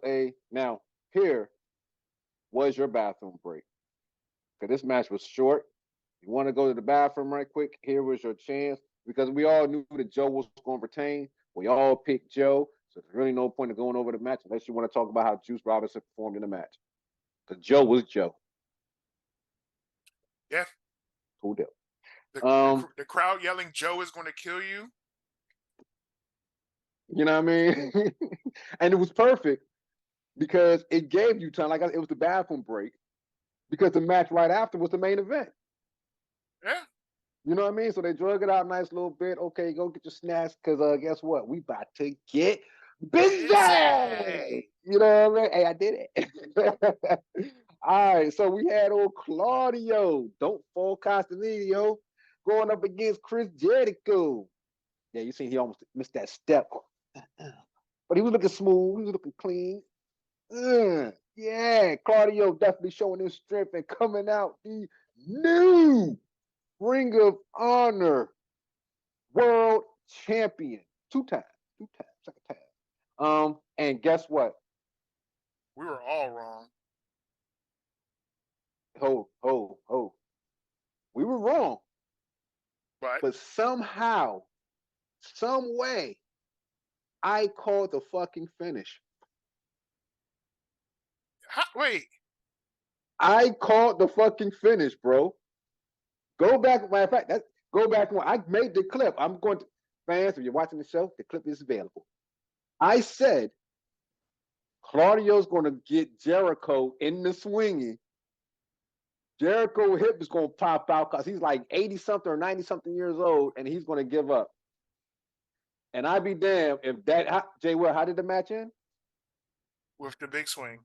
now here was your bathroom break. Because this match was short. You want to go to the bathroom right quick? Here was your chance. Because we all knew that Joe was going to retain. We all picked Joe. So there's really no point of going over the match unless you want to talk about how Juice Robinson performed in the match. Because Joe was Joe. Yeah. Cool deal. The crowd yelling, "Joe is going to kill you." You know what I mean? And it was perfect because it gave you time. Like it was the bathroom break because the match right after was the main event. Yeah. You know what I mean? So they drug it out a nice little bit. Okay, go get your snacks because guess what? We about to get busy. You know what I mean? Hey, I did it. All right, so we had old Claudio, don't fall Castanino, going up against Chris Jericho. Yeah, you see he almost missed that step. But he was looking smooth. He was looking clean. Yeah, Claudio definitely showing his strength and coming out the new Ring of Honor World Champion. Two times, second time. And guess what? We were all wrong. Ho. We were wrong. But somehow, some way, I called the fucking finish. Wait. I called the fucking finish, bro. Go back. Matter of fact, go back. I made the clip. I'm going to fans. If you're watching the show, the clip is available. I said Claudio's going to get Jericho in the swinging. Jericho hip is going to pop out because he's like 80 something or 90 something years old, and he's going to give up. And I'd be damned if that. Jay Will, how did the match end? With the big swing.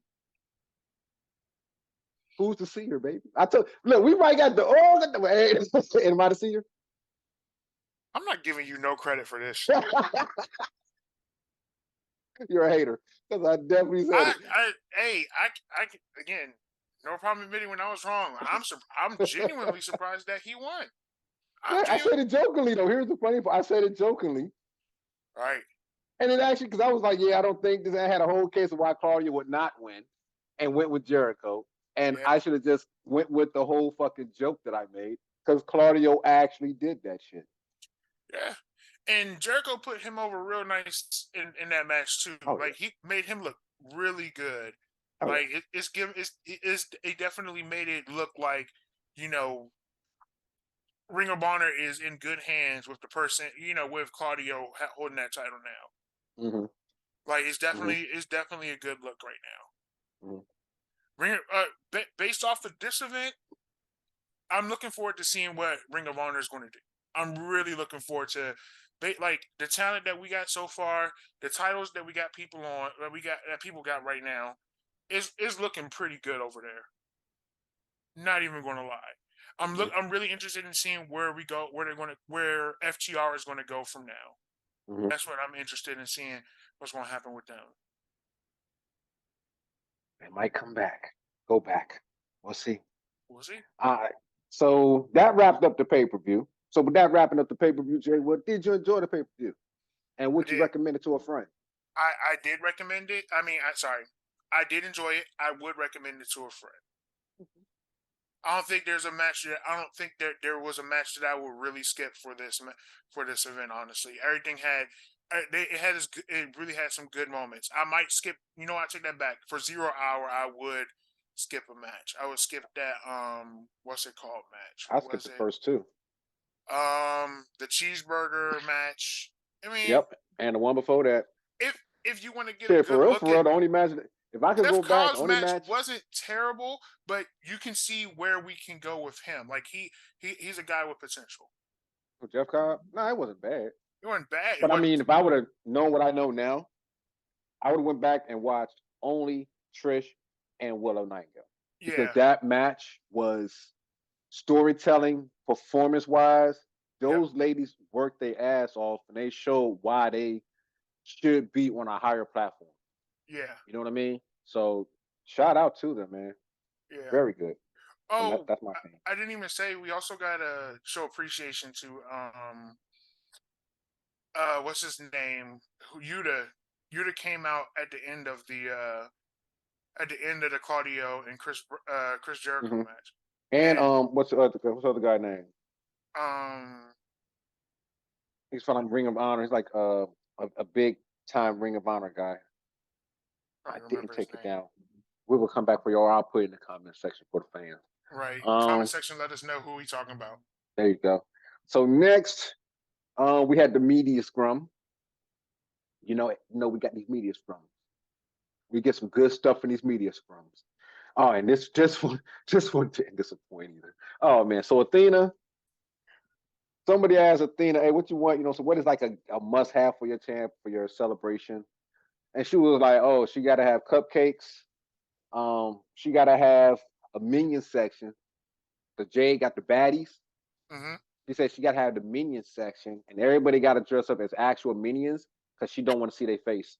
Who's the seer, baby? I told look, we might got the am I the seer? I'm not giving you no credit for this. You're a hater. Because I definitely said it. Again, no problem admitting when I was wrong. I'm genuinely surprised that he won. I said it jokingly though. Here's the funny part. I said it jokingly. Right. And it actually, because I was like, I don't think this. I had a whole case of why Claudio would not win, and went with Jericho. And I should have just went with the whole fucking joke that I made because Claudio actually did that shit. Yeah. And Jericho put him over real nice in that match too. He made him look really good. It definitely made it look like, Ring of Honor is in good hands with the person, with Claudio holding that title now. Mm-hmm. It's definitely a good look right now. Mm-hmm. Based off of this event, I'm looking forward to seeing what Ring of Honor is going to do. I'm really looking forward to the talent that we got so far, the titles that we got people on, that people got right now, is looking pretty good over there. Not even going to lie. I'm really interested in seeing where we go, where FTR is going to go from now. Mm-hmm. That's what I'm interested in seeing. What's going to happen with them? They might come back. Go back. We'll see. We'll see. All right. So that wrapped up the pay-per-view. So with that wrapping up the pay-per-view, Jay, what did you enjoy the pay-per-view? And would you recommend it to a friend? I did recommend it. I did enjoy it. I would recommend it to a friend. Mm-hmm. I don't think there was a match that I would really skip for this event. Honestly, everything it really had some good moments. I might skip. I take that back. For 0 Hour, I would skip a match. I would skip that. What's it called match? I skipped the first two. The cheeseburger match. Yep, and the one before that. If you want to get a good for real, the only match. If I could go back, the only match wasn't terrible, but you can see where we can go with him. Like he's a guy with potential. Jeff Cobb? No, it wasn't bad. It wasn't bad. But if I would have known what I know now, I would have went back and watched only Trish and Willow Nightingale. Because that match was storytelling, performance-wise, those ladies worked their ass off and they showed why they should be on a higher platform. Yeah. You know what I mean? So shout out to them, man. Yeah. Very good. And Oh, that's my thing. I didn't even say we also got to show appreciation to what's his name? Yuta came out at the end of the Claudio and Chris Jericho Mm-hmm. match. And what's the other guy name? Um, He's from Ring of Honor. He's like a big time Ring of Honor guy. I I don't didn't remember his take it name. down. We will come back for y'all. I'll put it in the comment section for the fans. Right. Comment section, let us know who we talking about. There you go. So next, we had the media scrum. You know, we got these media scrums. We get some good stuff in these media scrums. Oh, and this just one didn't disappoint either. Oh man, so Athena, somebody asked Athena, hey, what you want? You know, so what is like a must have for your champ for your celebration? And she was like, oh, she gotta have cupcakes. She gotta have a minion section. The Jay got the baddies. Mm-hmm. She said she gotta have the minion section, and everybody gotta dress up as actual minions because she don't want to see their face.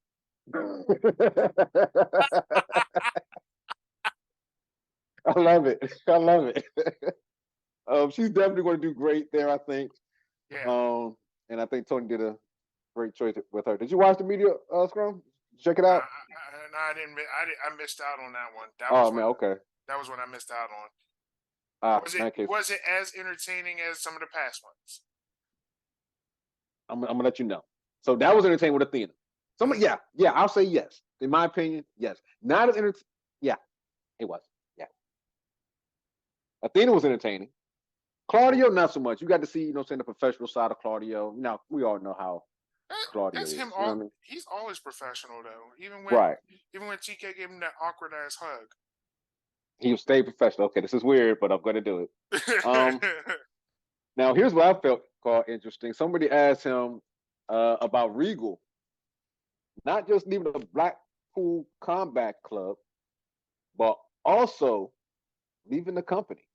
I love it. I love it. She's definitely going to do great there, I think. Yeah. And I think Tony did a great choice with her. Did you watch the media scrum? Check it out. No, I didn't. I missed out on that one. Man, okay. That was what I missed out on. Okay. Was it as entertaining as some of the past ones? I'm gonna let you know. So that was entertaining with Athena. Yeah, I'll say yes. In my opinion, yes. Not as entertaining. Yeah, it was. Yeah, Athena was entertaining. Claudio, not so much. You got to see, saying the professional side of Claudio. Now we all know how Claudio That's is. him. You know what I mean? He's always professional though. Even Right. when TK gave him that awkward ass hug. He will stay professional. Okay, this is weird, but I'm going to do it. Now, here's what I felt called interesting. Somebody asked him about Regal, not just leaving the Blackpool Combat Club, but also leaving the company.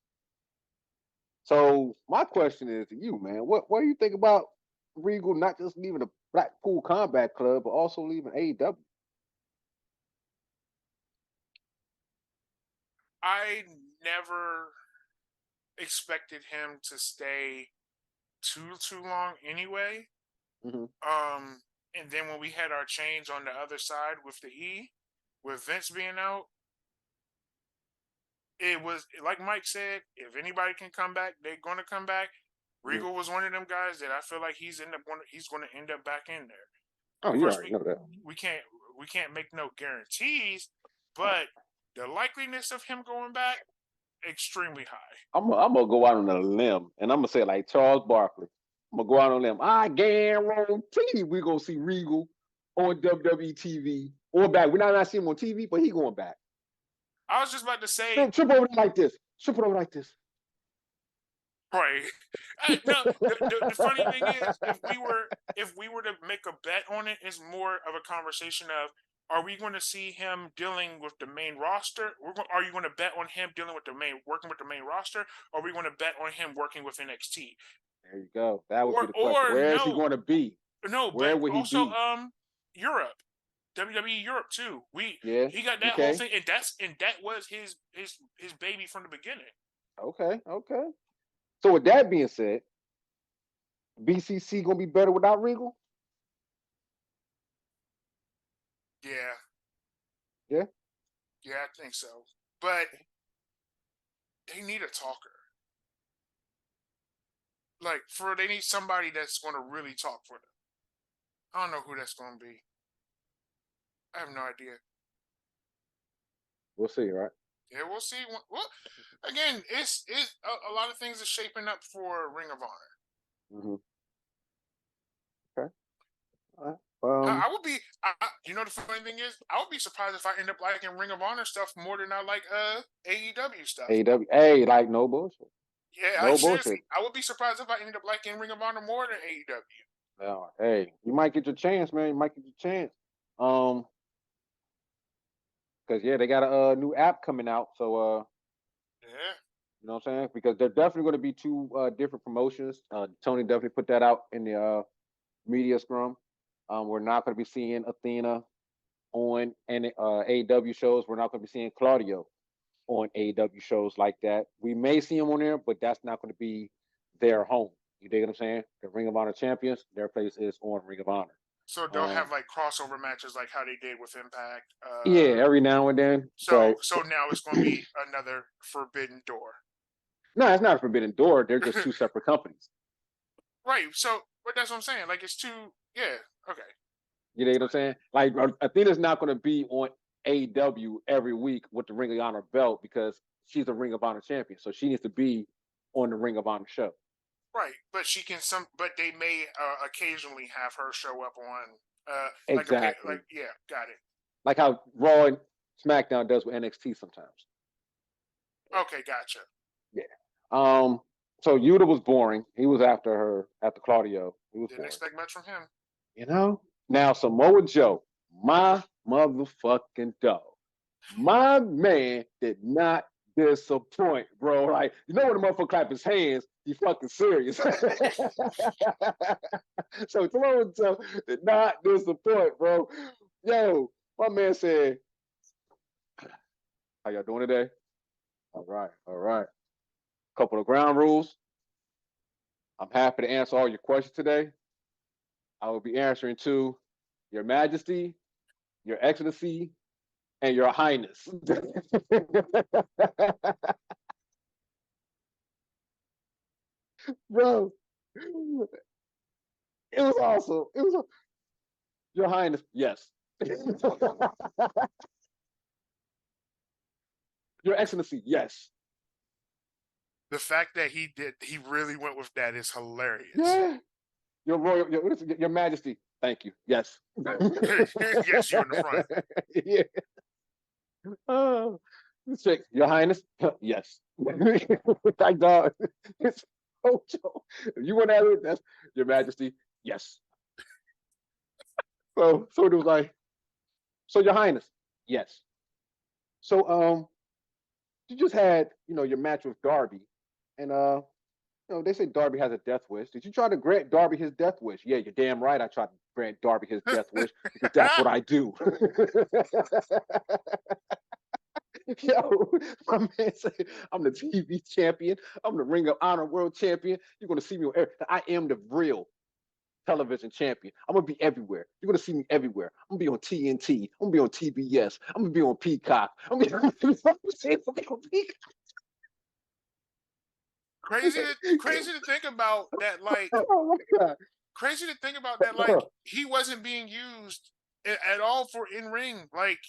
So my question is to you, man, what do you think about Regal not just leaving the Blackpool Combat Club, but also leaving AEW? I never expected him to stay too long anyway. Mm-hmm. And then when we had our change on the other side with the E, with Vince being out, it was like Mike said, if anybody can come back, they're gonna come back. Regal was one of them guys that I feel like he's gonna end up back in there. Oh, you already know that. We can't make no guarantees, but the likeliness of him going back extremely high. I'm gonna go out on a limb, and I'm gonna say like Charles Barkley. I'm gonna go out on a limb. I guarantee we're gonna see Regal on WWE TV or back. We're not seeing him on TV, but he going back. I was just about to say, trip over like this. Trip over like this. Right. No, the funny thing is, if we were to make a bet on it, it's more of a conversation of, are we going to see him dealing with the main roster? Are you going to bet on him working with the main roster? Or are we going to bet on him working with NXT? There you go. That would be the question. Where is he going to be? No, where but would he also be? Europe. WWE Europe too. He got that okay. whole thing, and that was his baby from the beginning. Okay. So with that being said, BCC gonna be better without Regal? Yeah. Yeah. Yeah, I think so. But they need a talker. Like they need somebody that's going to really talk for them. I don't know who that's going to be. I have no idea. We'll see, right? Yeah, we'll see. Well, again, it's a lot of things are shaping up for Ring of Honor. Mm-hmm. Okay. I would be. You know, the funny thing is, I would be surprised if I end up liking Ring of Honor stuff more than I like AEW stuff. AEW, hey, like no bullshit. Yeah, no bullshit. I would be surprised if I ended up liking Ring of Honor more than AEW. No, hey, you might get your chance, man. You might get your chance. Because they got a new app coming out, so yeah, You know what I'm saying? Because they're definitely going to be two different promotions. Tony definitely put that out in the media scrum. We're not going to be seeing Athena on AEW shows. We're not going to be seeing Claudio on AEW shows like that. We may see them on there, but that's not going to be their home. You dig what I'm saying? The Ring of Honor champions, their place is on Ring of Honor. So they'll have like crossover matches, like how they did with Impact. Yeah, every now and then. So now it's going to be another Forbidden Door. No, it's not a Forbidden Door. They're just two separate companies. Right. So, but that's what I'm saying. Like it's two. Yeah. Okay. You know what I'm saying? Like Athena's not going to be on AEW every week with the Ring of Honor belt because she's a Ring of Honor champion, so she needs to be on the Ring of Honor show. Right, but she can but they may occasionally have her show up on. Exactly. Yeah, got it. Like how Raw and SmackDown does with NXT sometimes. Okay, gotcha. Yeah. So Yuta was boring. He was after Claudio. He was Didn't boring. expect much from him. You know? Now Samoa Joe, my motherfucking dog. My man did not disappoint, bro. Like, you know when the motherfucker clap his hands, he fucking serious. So Samoa Joe did not disappoint, bro. Yo, my man said, how y'all doing today? All right, all right. Couple of ground rules. I'm happy to answer all your questions today. I will be answering to Your Majesty, Your Excellency, and Your Highness. Bro, it was awesome. It was Your Highness, yes. Your Excellency, yes. The fact that he really went with that is hilarious. Yeah. Your Majesty, thank you. Yes. Yes, you're in the front. Yeah. Your Highness, yes. Thank God. It's Ocho. If you want to, that's Your Majesty, yes. So it was like, so Your Highness, yes. So you just had your match with Darby, and they say Darby has a death wish. Did you try to grant Darby his death wish? Yeah, you're damn right. I tried to grant Darby his death wish because that's what I do. Yo, my man said, I'm the TV champion. I'm the Ring of Honor World Champion. You're gonna see me on air. I am the real television champion. I'm gonna be everywhere. You're gonna see me everywhere. I'm gonna be on TNT. I'm gonna be on TBS. I'm gonna be on Peacock. I'm gonna be on Peacock. Crazy to think about that. Like, oh my God. Crazy to think about that. Like, he wasn't being used at all for in ring. Like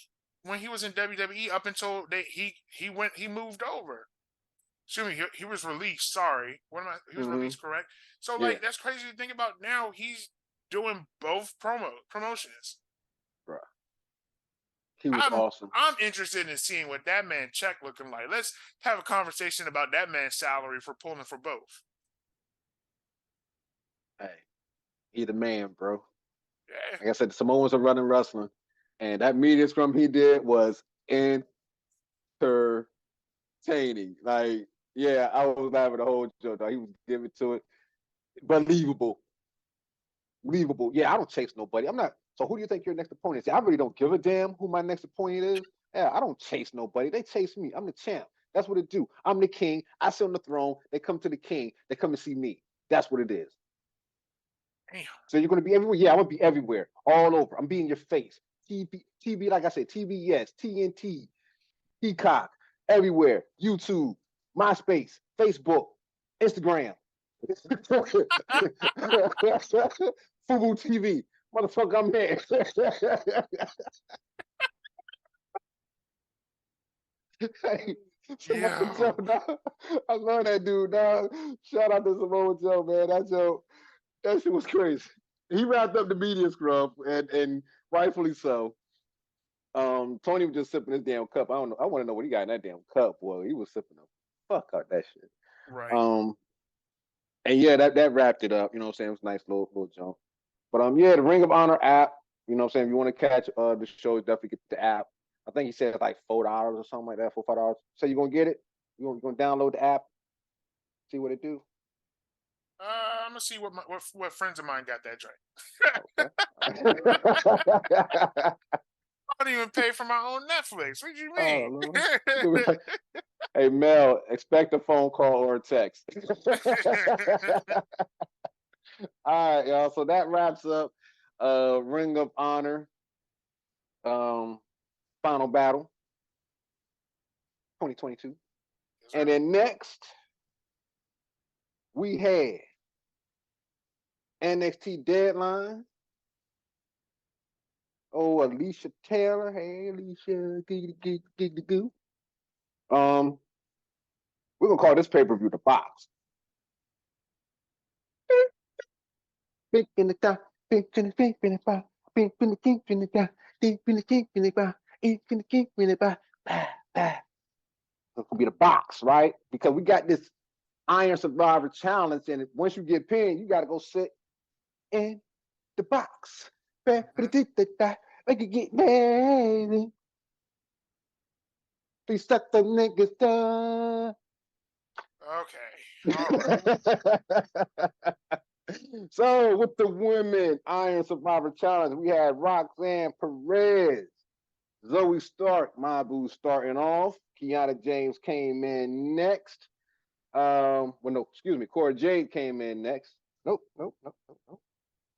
when he was in WWE up until he moved over. Excuse me, he was released. Sorry, he was released, correct? So like that's crazy to think about. Now he's doing both promotions. Bruh. He was awesome. I'm interested in seeing what that man check looking like. Let's have a conversation about that man's salary for pulling for both. Hey, he the man, bro. Yeah. Like I said, the Samoans are running wrestling, and that media scrum he did was entertaining. Like, yeah, I was laughing the whole show. He was giving to it, believable. Yeah, I don't chase nobody. I'm not. So who do you think your next opponent is? I really don't give a damn who my next opponent is. Yeah, I don't chase nobody. They chase me. I'm the champ. That's what it do. I'm the king. I sit on the throne. They come to the king. They come to see me. That's what it is. Damn. So you're going to be everywhere? Yeah, I'm going to be everywhere. All over. I'm being your face. TV, like I said, TBS, TNT, Peacock, everywhere. YouTube, MySpace, Facebook, Instagram. Fubu TV. Motherfucker, I'm here. Hey, Samoa Joe, dog. I love that dude, dog. Shout out to Samoa Joe, man. That shit was crazy. He wrapped up the media scrum, and rightfully so. Tony was just sipping his damn cup. I don't know. I want to know what he got in that damn cup. Boy, he was sipping the fuck out that shit. Right. And yeah, that wrapped it up. You know what I'm saying? It was a nice little jump. But yeah, the Ring of Honor app. You know what I'm saying? If you want to catch the show, definitely get the app. I think he said it's like $4 or something like that, $4 $5. So you gonna get it? You gonna download the app, see what it do? I'm gonna see what friends of mine got that joint. Okay. I don't even pay for my own Netflix. What do you Oh mean? Lord. Hey Mel, expect a phone call or a text. All right, y'all. So that wraps up Ring of Honor um Final Battle 2022. Yes, And sir. then next we had NXT Deadline. Oh, Alicia Taylor. Hey, Alicia. Giggity goo. We're gonna call this pay-per-view the box. Big in the top, big in the big in the bar, big in the king in the bar, deep in the king in the bar, in the king in the bar. It's gonna be the box, right? Because we got this Iron Survivor challenge, and once you get pinned, you gotta go sit in the box. I can get ready. Please set the niggas down. Okay. All right. So with the women Iron Survivor Challenge, we had Roxanne Perez, Zoe Stark, my boo, starting off. Kiana James came in next. Well, no, excuse me, Cora Jade came in next. Nope.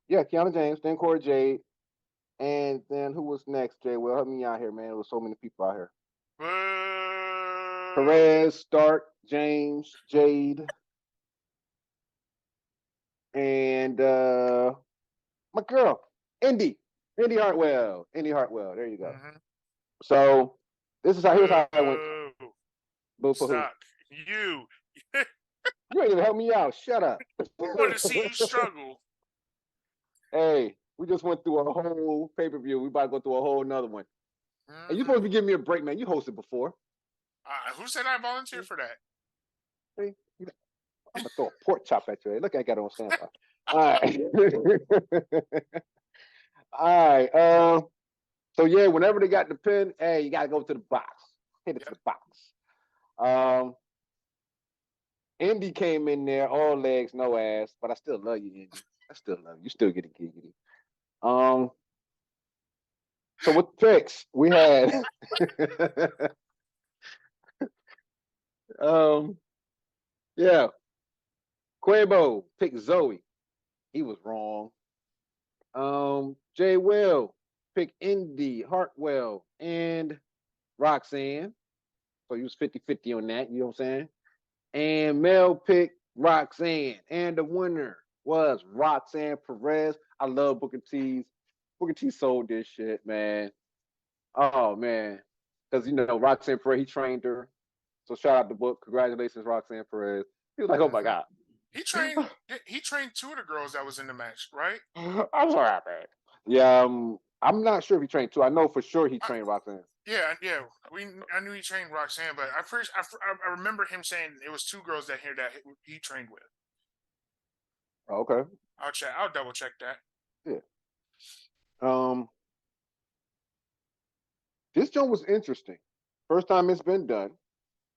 Yeah, Kiana James, then Cora Jade, and then who was next? Jay, well, help me out here, man. There was so many people out here. Boo. Perez, Stark, James, Jade, and my girl, Indy. Indy Hartwell. Indy Hartwell. There you go. Mm-hmm. So here's how I went. Boo. Boo for who? Suck. You. You ain't even help me out. Shut up. I want to see you struggle. Hey, we just went through a whole pay-per-view. We about to go through a whole another one. Mm-hmm. And you supposed to be giving me a break, man. You hosted before. Who said I volunteered for that? Hey, I'm gonna throw a pork chop at you. Look, I got it on standby. All right. All right. So yeah, whenever they got the pin, hey, you gotta go to the box. Hit it to the box. Indy came in there, all legs, no ass, but I still love you, Indy. I still love you. You still get a giggity. So with the picks, we had yeah, Quabo picked Zoe. He was wrong. Jay Will picked Indy, Hartwell, and Roxanne. So he was 50-50 on that, you know what I'm saying? And Mel picked Roxanne. And the winner was Roxanne Perez. I love Booker T's. Booker T sold this shit, man. Oh man. Because Roxanne Perez, he trained her. So shout out to Book. Congratulations, Roxanne Perez. He was like, oh my God. He trained two of the girls that was in the match, right? I'm sorry, man. Yeah, I'm not sure if he trained two. I know for sure he trained Roxanne. Yeah. I knew he trained Roxanne, but I remember him saying it was two girls that he trained with. Okay. I'll double check that. Yeah. This joint was interesting. First time it's been done.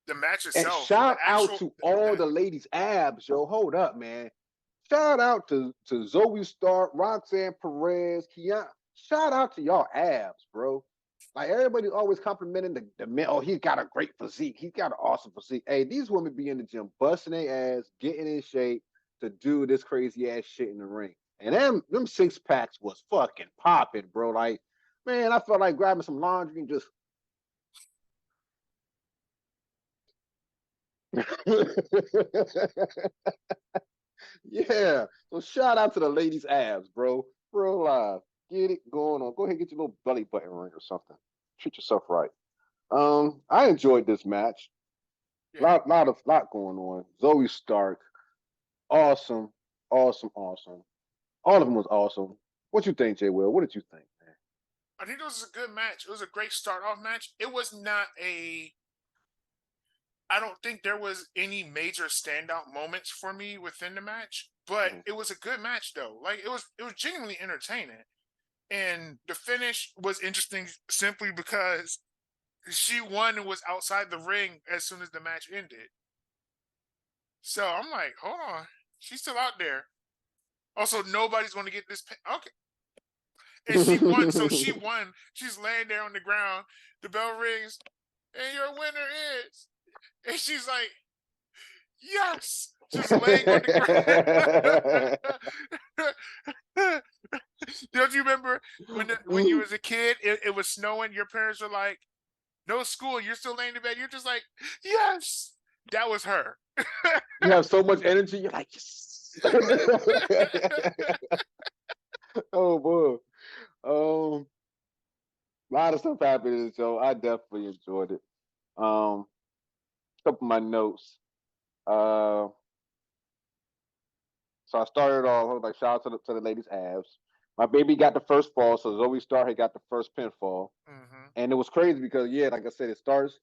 The match And itself. shout out to all the ladies' abs, yo. Hold up, man. Shout out to Zoe Stark, Roxanne Perez, Kiana. Shout out to y'all abs, bro. Like everybody's always complimenting the men. Oh, he's got a great physique. He's got an awesome physique. Hey, these women be in the gym, busting their ass, getting in shape to do this crazy ass shit in the ring. And them 6-packs was fucking popping, bro. Like, man, I felt like grabbing some laundry and just yeah. So shout out to the ladies' abs, bro. Real live. Get it going on. Go ahead and get your little belly button ring or something. Treat yourself right. I enjoyed this match. Yeah. Lot going on. Zoe Stark, awesome. All of them was awesome. What you think, Jay Will? What did you think, man? I think it was a good match. It was a great start off match. It was not I don't think there was any major standout moments for me within the match, but Mm-hmm. it was a good match though. Like it was genuinely entertaining. And the finish was interesting simply because she won and was outside the ring as soon as the match ended. So I'm like, hold on, she's still out there. Also, nobody's going to get this. Okay, and she won. So she won. She's laying there on the ground. The bell rings, and your winner is. And she's like, yes, just laying on the ground. Don't you remember when you was a kid, it was snowing, your parents were like, no school, you're still laying in bed, you're just like, yes. That was her. You have so much energy, you're like, yes. Oh boy. A lot of stuff happened in the show. I definitely enjoyed it. A couple of my notes. Uh So I started off, I was like, shout out to the ladies' abs. My baby got the first fall, so Zoe Starr had got the first pinfall. Mm-hmm. And it was crazy because, yeah, like I said, it starts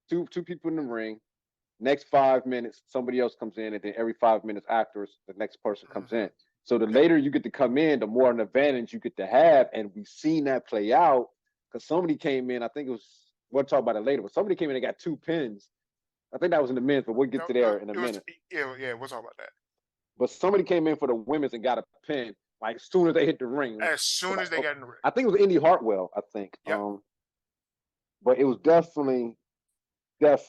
two people in the ring. Next 5 minutes, somebody else comes in, and then every 5 minutes after, the next person comes in. So the later you get to come in, the more an advantage you get to have. And we've seen that play out because somebody came in, I think it was, we'll talk about it later, but somebody came in and got 2 pins. I think that was in the men's, but we'll get to there in a minute. Yeah, we'll talk about that. But somebody came in for the women's and got a pin like as soon as they hit the ring. As soon as they got in the ring. I think it was Indy Hartwell, I think. Yep. But it was definitely that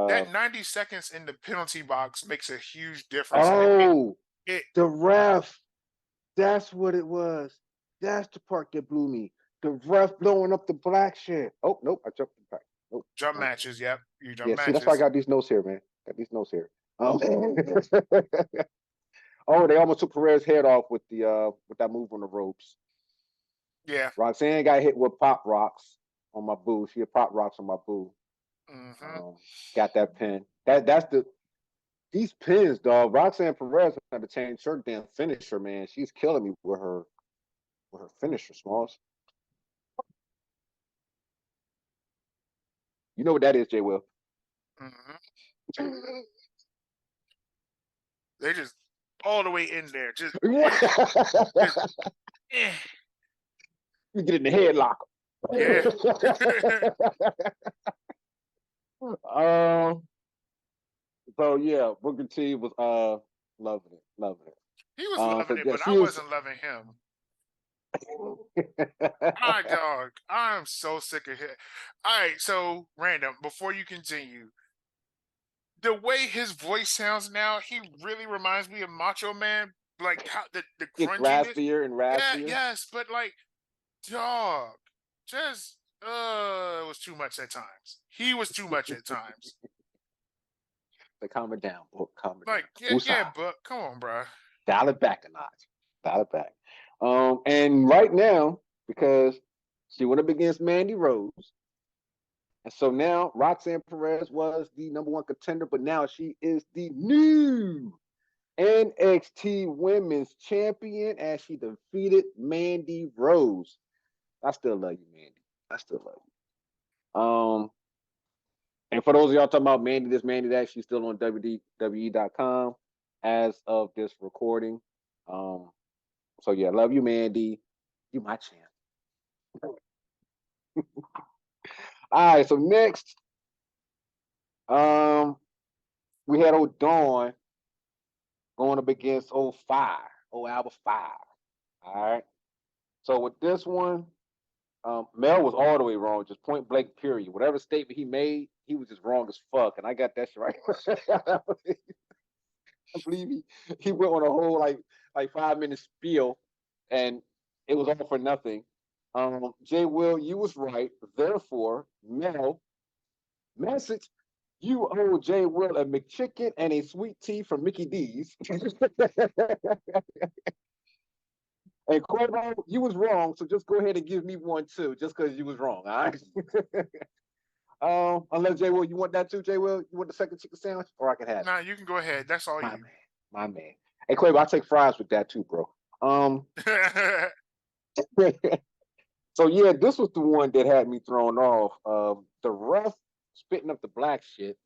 90 seconds in the penalty box makes a huge difference. Oh, the ref. That's what it was. That's the part that blew me. The ref blowing up the black shit. Oh, nope, I jumped the back. Nope. Jump matches, yep. You jump matches. See, that's why I got these notes here, man. Got these notes here. Oh, they almost took Perez's head off with that move on the ropes. Yeah. Roxanne got hit with pop rocks on my boo. She had pop rocks on my boo. Got that pin. That's these pins, dog. Roxanne Perez had to change her damn finisher, man. She's killing me with her finisher, Smalls. You know what that is, Jay Will. They just all the way in there. Just You get in the headlock. Yeah. So yeah, Booker T was loving it. He was loving it, but I wasn't loving him. My dog, I'm so sick of him. All right, so random. Before you continue, the way his voice sounds now, he really reminds me of Macho Man. Like how the crunchiness, raspier and raspier. Yeah, yes, but like, dog, just it was too much at times. He was too much at times. Like, calm it down, book. Calm it like, down. Yeah, but come on, bro. Dial it back a notch. Dial it back. And right now, because she went up against Mandy Rose, and so now Roxanne Perez was the #1 contender, but now she is the new NXT Women's Champion as she defeated Mandy Rose. I still love you, Mandy. I still love you. And for those of y'all talking about Mandy this, Mandy that, she's still on WWE.com as of this recording. So yeah, love you, Mandy. You my champ. All right, so next, we had old Dawn going up against old Fire, old Albert Fire. All right. So with this one, Mel was all the way wrong, just point blank, period. Whatever statement he made, he was just wrong as fuck, and I got that shit right. I believe he went on a whole like 5-minute spiel, and it was all for nothing. Jay Will, you was right. Therefore, Mel, message, you owe Jay Will a McChicken and a sweet tea from Mickey D's. And Quavo, you was wrong, so just go ahead and give me one too, just because you was wrong, all right? Unless Jay Will, you want that too, Jay Will? You want the second chicken sandwich? Or I can have it? Nah, you can go ahead. That's all My man. Hey, Quavo, I'll take fries with that too, bro. So yeah, this was the one that had me thrown off. The ref spitting up the black shit.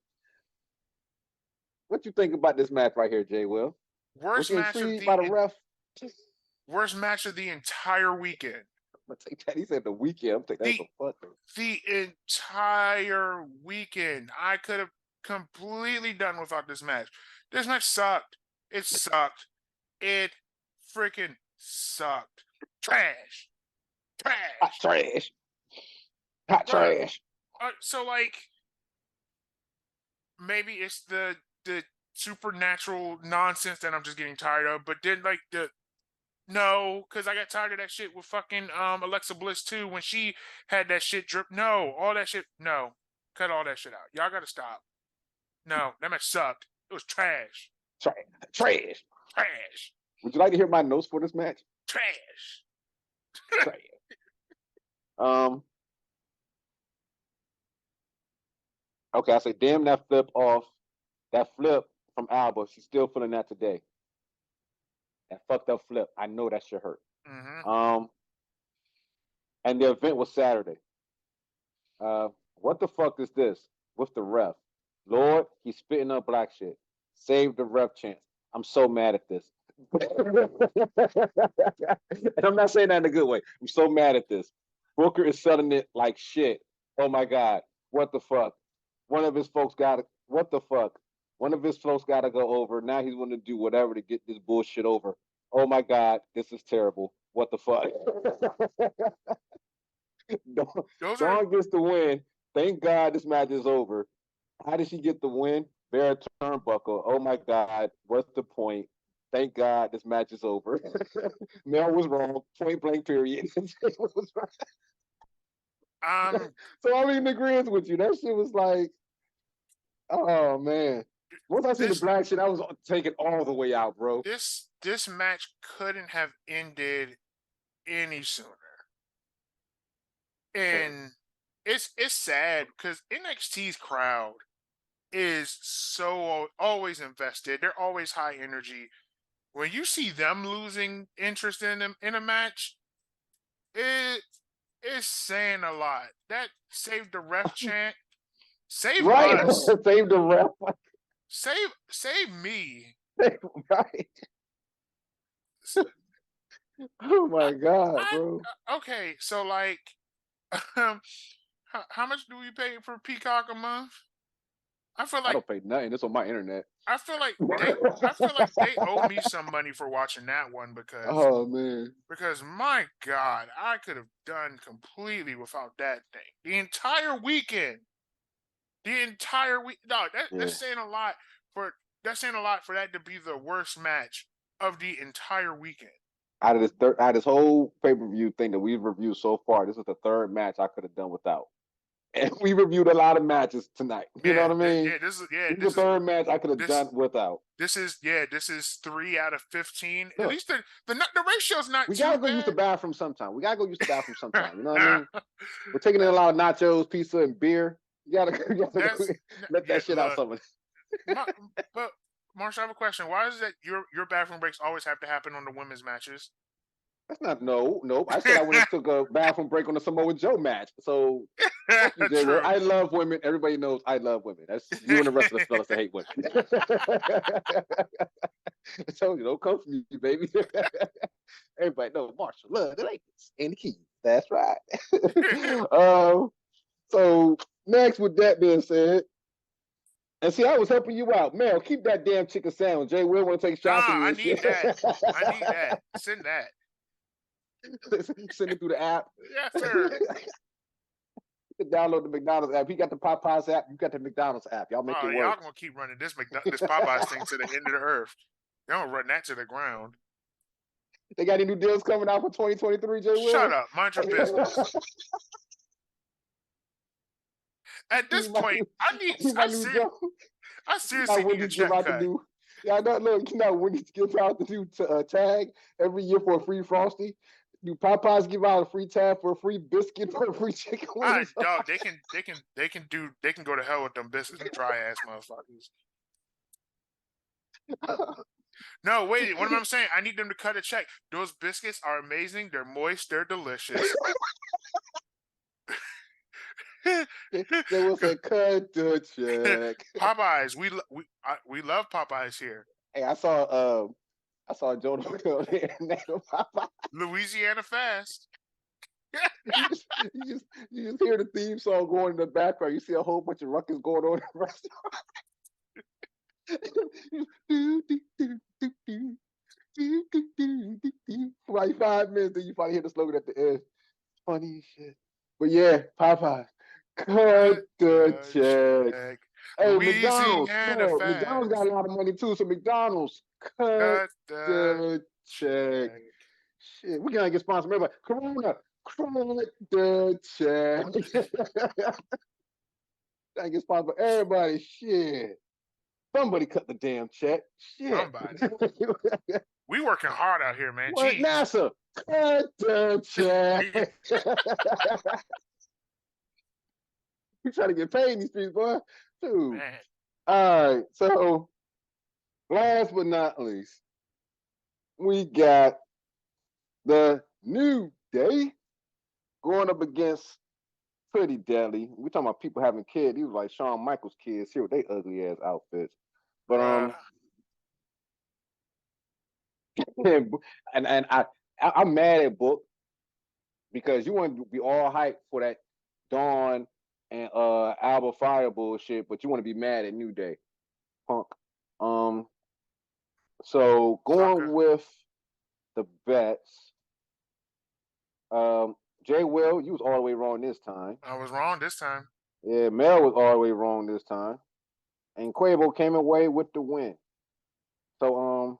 What you think about this match right here, Jay Will? Worst match of the by the ref? Worst match of the entire weekend. gonna take that. He said the weekend. I'm taking that The the fuck. the entire weekend, I could have completely done without this match. This match sucked. It sucked. It freaking sucked. Trash. Hot Trash. trash. Hot Bruh. trash. So like maybe it's the supernatural nonsense that I'm just getting tired of, but then like the no, because I got tired of that shit with fucking Alexa Bliss too when she had that shit drip. No, all that shit. No, cut all that shit out. Y'all gotta stop. No, that match sucked. It was trash. Trash. Trash. Trash. Would you like to hear my notes for this match? Trash. Trash. Um. Okay, I say, damn that flip off. That flip from Alba. She's still feeling that today. That fucked up flip. I know that shit hurt. Mm-hmm. And the event was Saturday. What the fuck is this with the ref? Lord, he's spitting up black shit. Save the ref chance. I'm so mad at this. And I'm not saying that in a good way. I'm so mad at this. Booker is selling it like shit. Oh my God. What the fuck? One of his folks got to, what the fuck? One of his folks got to go over. Now he's going to do whatever to get this bullshit over. Oh my God. This is terrible. What the fuck? Dawn gets the win. Thank God this match is over. How did she get the win? Bare turnbuckle. Oh my God. What's the point? Thank God this match is over. Mel was wrong. Point blank, period. So I'm in agreement with you. That shit was like, oh man. Once I see the black shit, I was taking all the way out, bro. This match couldn't have ended any sooner. And it's sad because NXT's crowd is so always invested. They're always high energy. When you see them losing interest in them in a match, it's saying a lot. That save the ref chant, save us, save the ref, save me, right? Oh my God, bro. Okay, so like, how much do we pay for Peacock a month? I feel like I don't pay nothing. It's on my internet. I feel like they owe me some money for watching that one because oh man, because my God, I could have done completely without that thing. The entire weekend. No, that's saying a lot for that to be the worst match of the entire weekend. Out of this whole pay-per-view thing that we've reviewed so far, this is the third match I could have done without. And we reviewed a lot of matches tonight. You know what I mean? This is the third match I could have done without. This is 3 out of 15. Look, at least the ratio's not too bad. We gotta go use the bathroom sometime. You know what I mean? We're taking in a lot of nachos, pizza, and beer. You gotta let that shit out somewhere. But Marshall, I have a question. Why is it that your bathroom breaks always have to happen on the women's matches? That's not no. I said I went and took a bathroom break on the Samoa Joe match. So you, Jay Will. I love women. Everybody knows I love women. That's you and the rest of the fellas that hate women. So you don't come from me, baby. Everybody knows Marshall love the ladies and the keys. That's right. So next, with that being said, and see, I was helping you out. Mel, keep that damn chicken sandwich. Jay Will want to take shots of you. I need that. Send that. Send it through the app. Yes, sir. You can download the McDonald's app. He got the Popeyes app. You got the McDonald's app. Y'all make it work. Y'all gonna keep running this Popeyes thing to the end of the earth. Y'all gonna run that to the ground. They got any new deals coming out for 2023, Jay Will? Shut up. Mind your business. At this point, I seriously need a check cut. Yeah, I know. Look, you know, when you give out the new tag every year for a free Frosty, do Popeyes give out a free tag for a free biscuit for a free chicken? All right, dog. They can go to hell with them biscuits, dry ass motherfuckers. No, wait. What am I saying? I need them to cut a check. Those biscuits are amazing. They're moist. They're delicious. They will say, "Cut the check." Popeyes, we love Popeyes here. Hey, I saw Jonah there. Popeyes. Louisiana Fast. you just hear the theme song going in the background. You see a whole bunch of ruckus going on in the restaurant. For like 5 minutes, then you finally hear the slogan at the end. Funny shit. But yeah, Popeyes. Cut the check. Hey, McDonald's. Louisiana No, McDonald's got fast. a lot of money too. So McDonald's, cut Cut the the check. check. Shit, we gotta get sponsored. Remember, Corona, cut the check. Gotta get sponsored by everybody. Shit. Somebody cut the damn check. Shit. Somebody. We working hard out here, man. What? Jeez. NASA, cut the check. We trying to get paid in these streets, boy. Dude. Man. All right. So, last but not least, we got the New Day going up against Pretty Deadly. We talking about people having kids. He was like Shawn Michaels' kids here with they ugly ass outfits. But and I'm mad at Book because you want to be all hyped for that Dawn and Alba Fire bullshit, but you want to be mad at New Day, punk. So going with the bets, Jay Will, you was all the way wrong this time. I was wrong this time. Yeah, Mel was all the way wrong this time, and Quavo came away with the win. So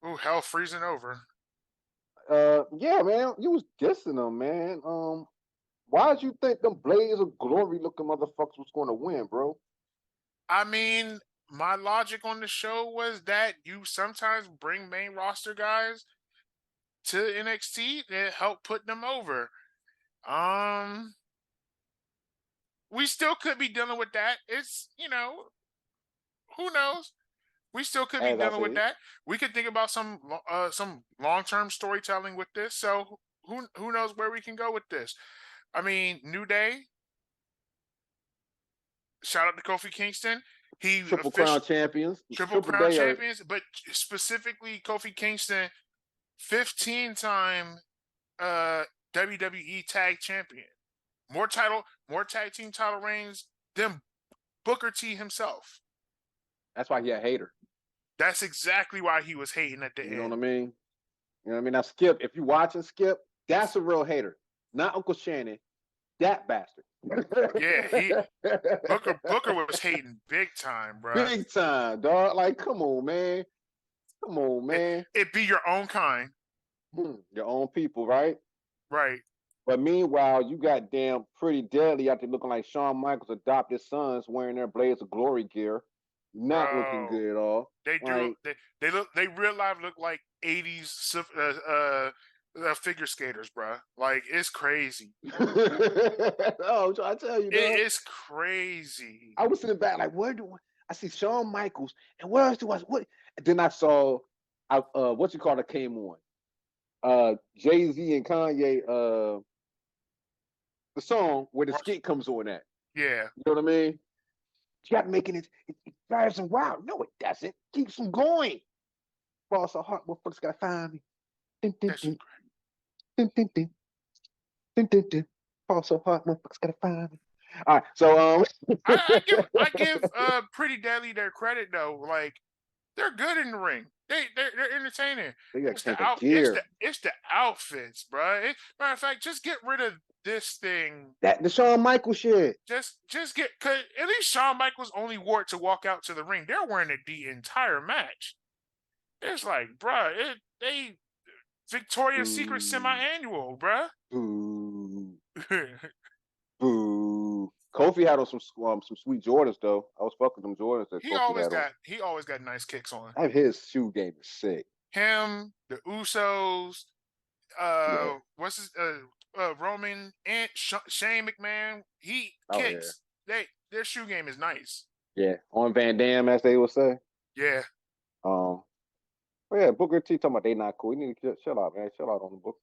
ooh, hell freezing over. yeah, man, you was dissing them, man. Why did you think them Blaze of Glory looking motherfuckers was going to win, bro? I mean, my logic on the show was that you sometimes bring main roster guys to NXT to help put them over. We still could be dealing with that. It's, who knows? We still could be dealing with that. We could think about some long-term storytelling with this. So who knows where we can go with this? I mean, New Day. Shout out to Kofi Kingston. He Triple Crown champions. Triple Crown champions, but specifically Kofi Kingston, 15-time WWE Tag Champion. More tag team title reigns than Booker T himself. That's why he a hater. That's exactly why he was hating at the end. You know what I mean? You know what I mean? Now, Skip, if you watching Skip, that's a real hater. Not Uncle Shannon. That bastard. Yeah, Booker was hating big time, bro. Big time, dog. Like, come on, man. Come on, man. It be your own kind. Your own people, right? Right. But meanwhile, you got damn Pretty Deadly out there looking like Shawn Michaels' adopted sons wearing their Blaze of Glory gear. Not looking good at all. They do. They real life look like 80s figure skaters, bro. Like, it's crazy. Oh, I tell you, it's crazy. I was sitting back like, where do I see Shawn Michaels and where else do I what? And then I saw, what you call it came on, Jay-Z and Kanye, the song where the skit comes on at. Yeah, you know what I mean. You got making it drives them wild. No, it doesn't. Keeps them going. Boss of heart, motherfuckers gotta find me. Dun, dun, dun. Dun, dun, dun. Dun, dun, dun. Boss of heart, motherfuckers gotta find me. All right, so I give Pretty Deadly their credit though. Like, they're good in the ring. They're entertaining. It's the outfits, bro. Matter of fact, just get rid of this thing. The Shawn Michaels shit. Just get, cause at least Shawn Michaels only wore it to walk out to the ring. They're wearing it the entire match. It's like, bro, they Victoria's Secret semi-annual, bro. Boo. Boo. Kofi had on some sweet Jordans though. I was fucking them Jordans. That he always got nice kicks on. His shoe game is sick. Him, the Usos, what's his Roman and Shane McMahon. Kicks. Yeah. Their shoe game is nice. Yeah, on Van Dam, as they would say. Yeah. But yeah, Booker T talking about they not cool. You need to chill out, man. Chill out on the book.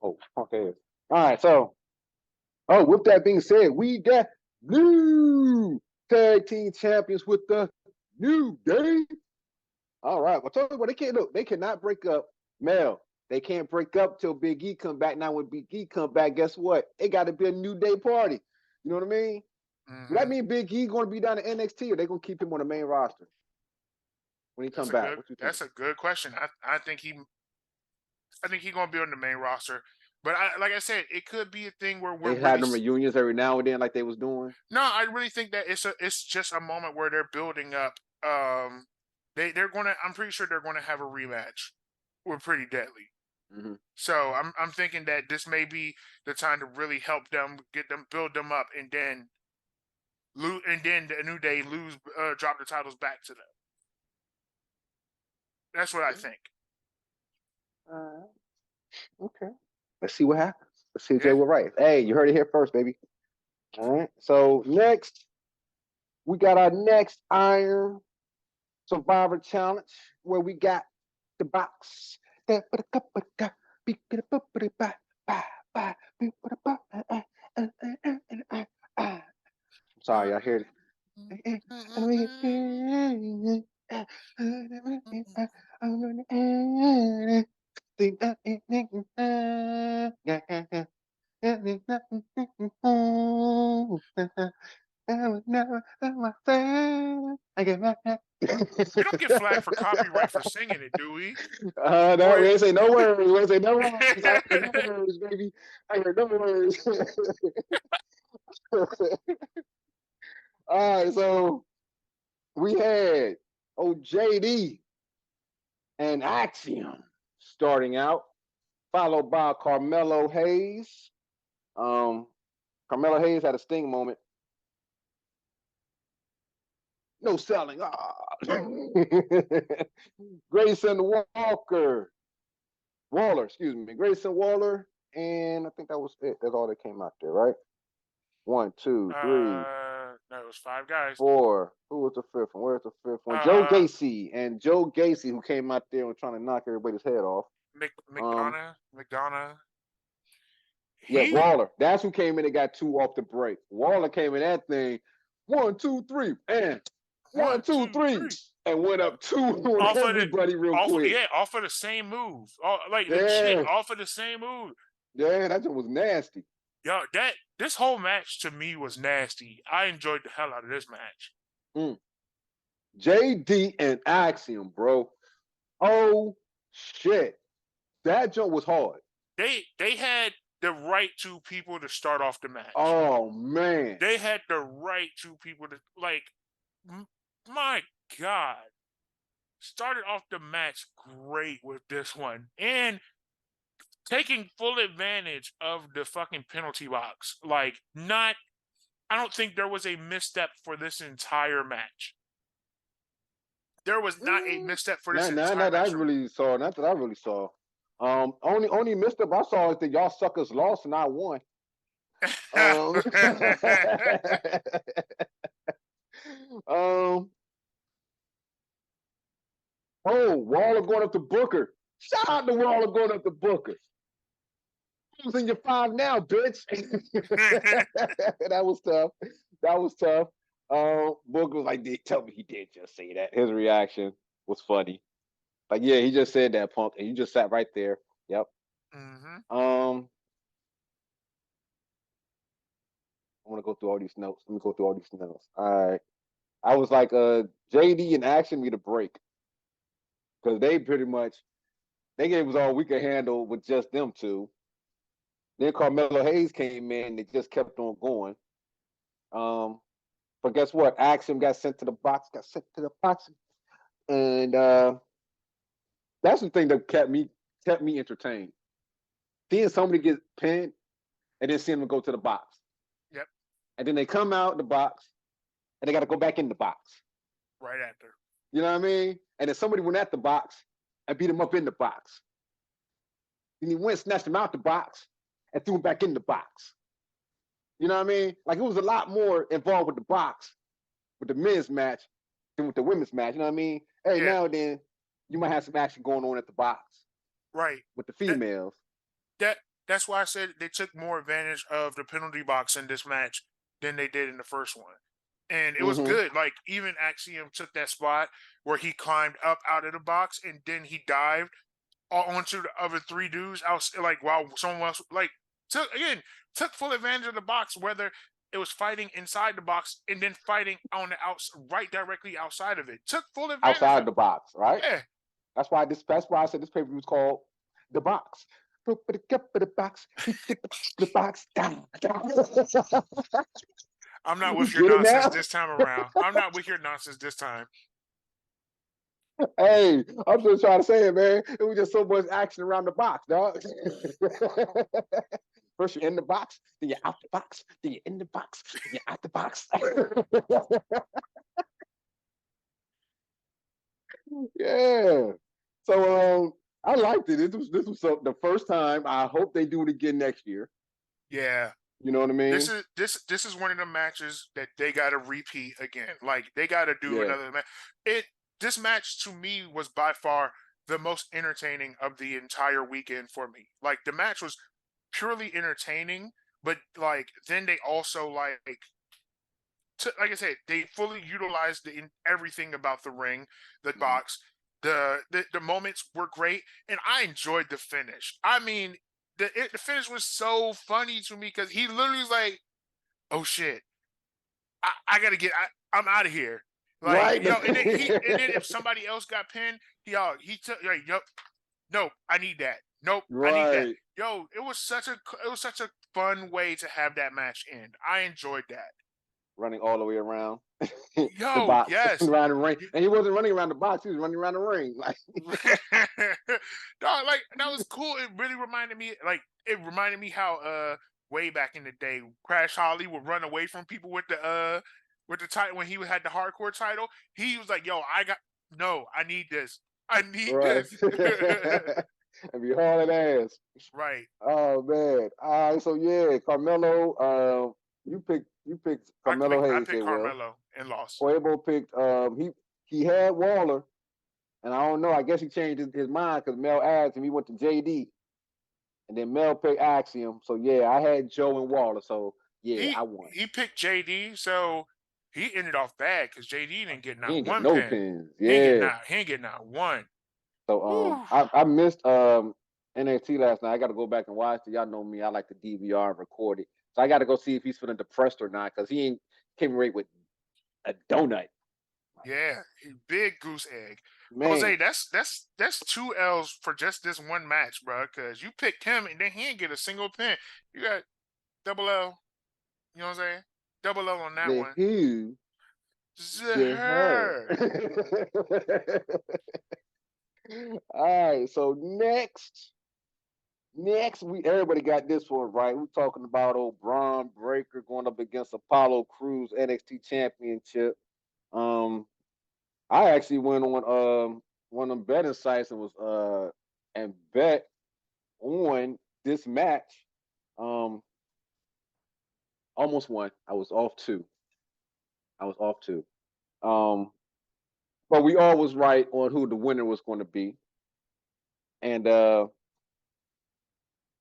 Oh, okay. All right, so. Oh, with that being said, we got new tag team champions with the New Day. All right. Well, tell you what, they cannot break up Mel They can't break up till Big E come back. Now when Big E come back, guess what? It got to be a New Day party. You know what I mean? Does that mean Big E going to be down in NXT, or they going to keep him on the main roster when he come back? What you think? That's a good question. I think he's gonna be on the main roster. But like I said, it could be a thing where we're They had them reunions every now and then, like they was doing. No, I really think that it's just a moment where they're building up. They're gonna. I'm pretty sure they're gonna have a rematch with Pretty Deadly. Mm-hmm. So I'm thinking that this may be the time to really help them, build them up, and then the New Day drop the titles back to them. That's what I think. Okay. Let's see what happens. Let's see if Jay will right. Hey, you heard it here first, baby. All right. So next, we got our next Iron Survivor Challenge where we got the box. I'm sorry, I hear it. We don't get flagged for copyright for singing it, do we? No, we ain't say no words. We ain't say no words. I heard no words, baby. I heard no words. All right, so we had JD and Axiom starting out, followed by Carmelo Hayes. Carmelo Hayes had a Sting moment. No selling. Grayson Waller, excuse me. Grayson Waller, and I think that was it. That's all that came out there, right? 1, 2, 3. No, it was 5 guys. 4. Who was the 5th one? Where's the 5th one? Joe Gacy. And Joe Gacy, who came out there and was trying to knock everybody's head off. McDonough. Yeah, Waller. That's who came in and got 2 off the break. Waller came in that thing. 1, 2, 3, and 1, 2, 3, and went up 2 on everybody real quick. Yeah, off of the same move. Legit, off of the same move. Yeah, that just was nasty. Yo, this whole match to me was nasty. I enjoyed the hell out of this match. JD and Axiom, bro. Oh shit, that joke was hard. They had the right 2 people to start off the match. Oh man, they had the right 2 people to my God, started off the match great with this one and taking full advantage of the fucking penalty box. I don't think there was a misstep for this entire match. There was not a misstep for this entire match. Not that I really saw. Only misstep I saw is that y'all suckers lost and I won. Waller going up to Booker. Shout out to Waller going up to Booker. Who's in your 5 now, bitch? That was tough. Booker was like, tell me he did just say that. His reaction was funny. Like, yeah, he just said that, punk, and you just sat right there. Yep. I want to go through all these notes. Let me go through all these notes. All right. I was like, JD and Action need a break. Because they gave us all we could handle with just them 2. Then Carmelo Hayes came in and they just kept on going. But guess what? Axiom got sent to the box. And that's the thing that kept me entertained. Seeing somebody get pinned and then seeing them go to the box. Yep. And then they come out the box and they got to go back in the box. Right after. You know what I mean? And then somebody went at the box and beat him up in the box. Then he went, snatched him out the box and threw him back in the box. You know what I mean? Like, it was a lot more involved with the box, with the men's match, than with the women's match. You know what I mean? Now and then, you might have some action going on at the box. Right. With the females. That's why I said they took more advantage of the penalty box in this match than they did in the first one. And it was good. Like, even Axiom took that spot where he climbed up out of the box and then he dived. onto the other three dudes out, like while someone else like took full advantage of the box, whether it was fighting inside the box and then fighting on the outs right directly outside of it. Took full advantage Outside of the it. box, right? Yeah. That's why I said this paper was called The Box. The box, the box. I'm not You with your get it nonsense now? this time around. I'm not with your nonsense this time. Hey, I'm just trying to say it, man. It was just so much action around the box, dog. First you're in the box, then you're out the box, then you're in the box, then you're out the box. Yeah. So I liked it. This was the first time. I hope they do it again next year. Yeah. You know what I This mean? is this is one of the matches that they got to repeat again. Like they got to do Yeah. another match. This match to me was by far the most entertaining of the entire weekend for me. Like the match was purely entertaining, but like then they also like I said, they fully utilized everything about the ring, the box. The moments were great, and I enjoyed the finish. I mean, the finish was so funny to me because he literally was like, "Oh shit, I gotta I'm out of here." Like Right. and then if somebody else got pinned, he took like, nope, I need that. Nope, I need that. Right. Yo, it was such a fun way to have that match end. I enjoyed that. Running all the way around the Yo, box, yes. around the ring, and he wasn't running around the box. He was running around the ring. Like, Dog, like that was cool. It really reminded me how way back in the day, Crash Holly would run away from people with the title when he had the hardcore title. He was like, "Yo, I need this. I need right. this." And be hauling ass. Right. Oh man. All right. So yeah, Carmelo. You picked Carmelo I Hayes. picked Did well. Carmelo and lost. Quavo picked. He had Waller, and I don't know. I guess he changed his mind because Mel asked him. He went to JD, and then Mel picked Axiom. So yeah, I had Joe and Waller. So yeah, I won. He picked JD, so he ended off bad because JD didn't get He not ain't get one no pin. pins. Yeah. He ain't get not one. So Whew. I missed NXT last night. I got to go back and watch it. Y'all know me. I like to DVR and record it. So I got to go see if he's feeling depressed or not because he ain't came right with a donut. Yeah, big goose egg. Man, Jose, that's two L's for just this one match, bro. Because you picked him and then he didn't get a single pin. You got double L. You know what I'm saying? Double L on that the one. who, the her. Zher. All right, so next we everybody got this one right. We're talking about old Braun Breaker going up against Apollo Crews NXT Championship. Um, I actually went on one of them betting sites and was and bet on this match. Um, almost won. I was off two. I was off two. Um, but we all was right on who the winner was going to be. And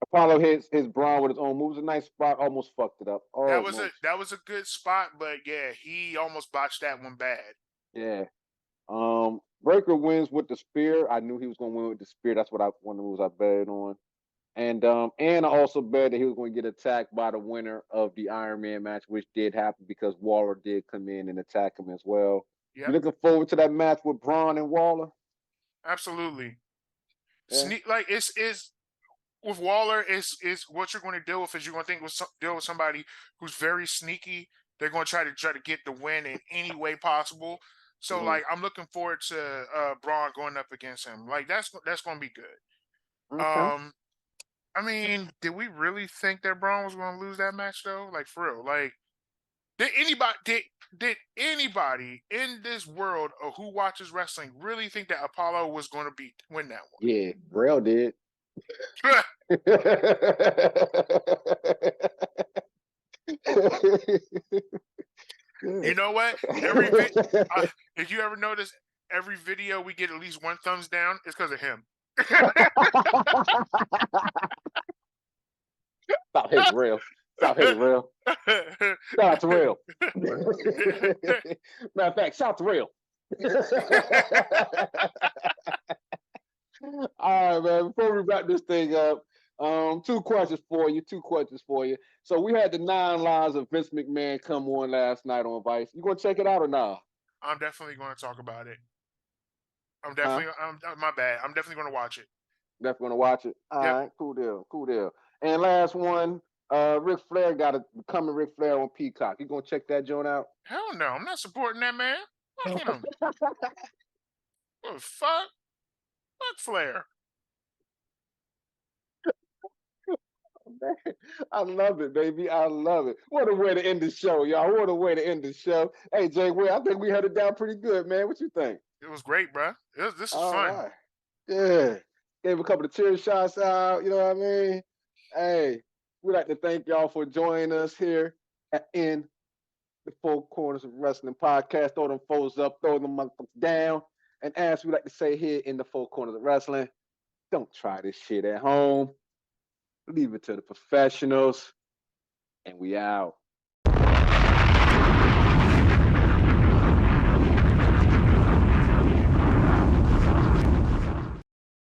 Apollo hits his Braun with his own moves. A nice spot, almost fucked it up. Almost. That was a good spot, but yeah, he almost botched that one bad. Yeah. Breaker wins with the spear. I knew he was gonna win with the spear. That's what one of the moves I betted on. And I also bet that he was going to get attacked by the winner of the Iron Man match, which did happen because Waller did come in and attack him as well. You Yep, looking forward to that match with Braun and Waller? absolutely. Yeah. Sneak like it's with Waller is what you're going to deal with is you're going to deal with somebody who's very sneaky. They're going to try to get the win in any way possible. So Mm-hmm. like I'm looking forward to Braun going up against him. Like that's going to be good. Okay. I mean, did we really think that Braun was going to lose that match though? Like for real? Like did anybody in this world or who watches wrestling really think that Apollo was going to win that Yeah, Braille did. one? You know what? If you ever notice, every video we get at least one thumbs down, it's because of him. Stop hitting real. Stop hitting real. Shout out to real. Matter of fact, shout out to real. All right, man. Before we wrap this thing up, two questions for you. Two questions for you. So we had the 9 lives of Vince McMahon come on last night on Vice. You gonna check it out or not? I'm definitely going to talk about it. Huh? My bad. I'm definitely going to watch it. Definitely gonna watch it. All Yep. right, cool deal, cool deal. And last one, Ric Flair got to becoming Ric Flair on Peacock. You gonna check that joint out? Hell no. I'm not supporting that man. Fuck him. What the fuck? Fuck Flair. I love it, baby. I love it. What a way to end the show, y'all. What a way to end the show. Hey, Jay Will, I think we had it down pretty good, man. What you think? It was great, bro. This is All fun. right. Yeah. Gave a couple of cheer shots out. You know what I mean? Hey, we'd like to thank y'all for joining us here in the Four Corners of Wrestling podcast. Throw them foes up, throw them motherfuckers down. And as we like to say here in the Four Corners of Wrestling, don't try this shit at home. Leave it to the professionals. And we out.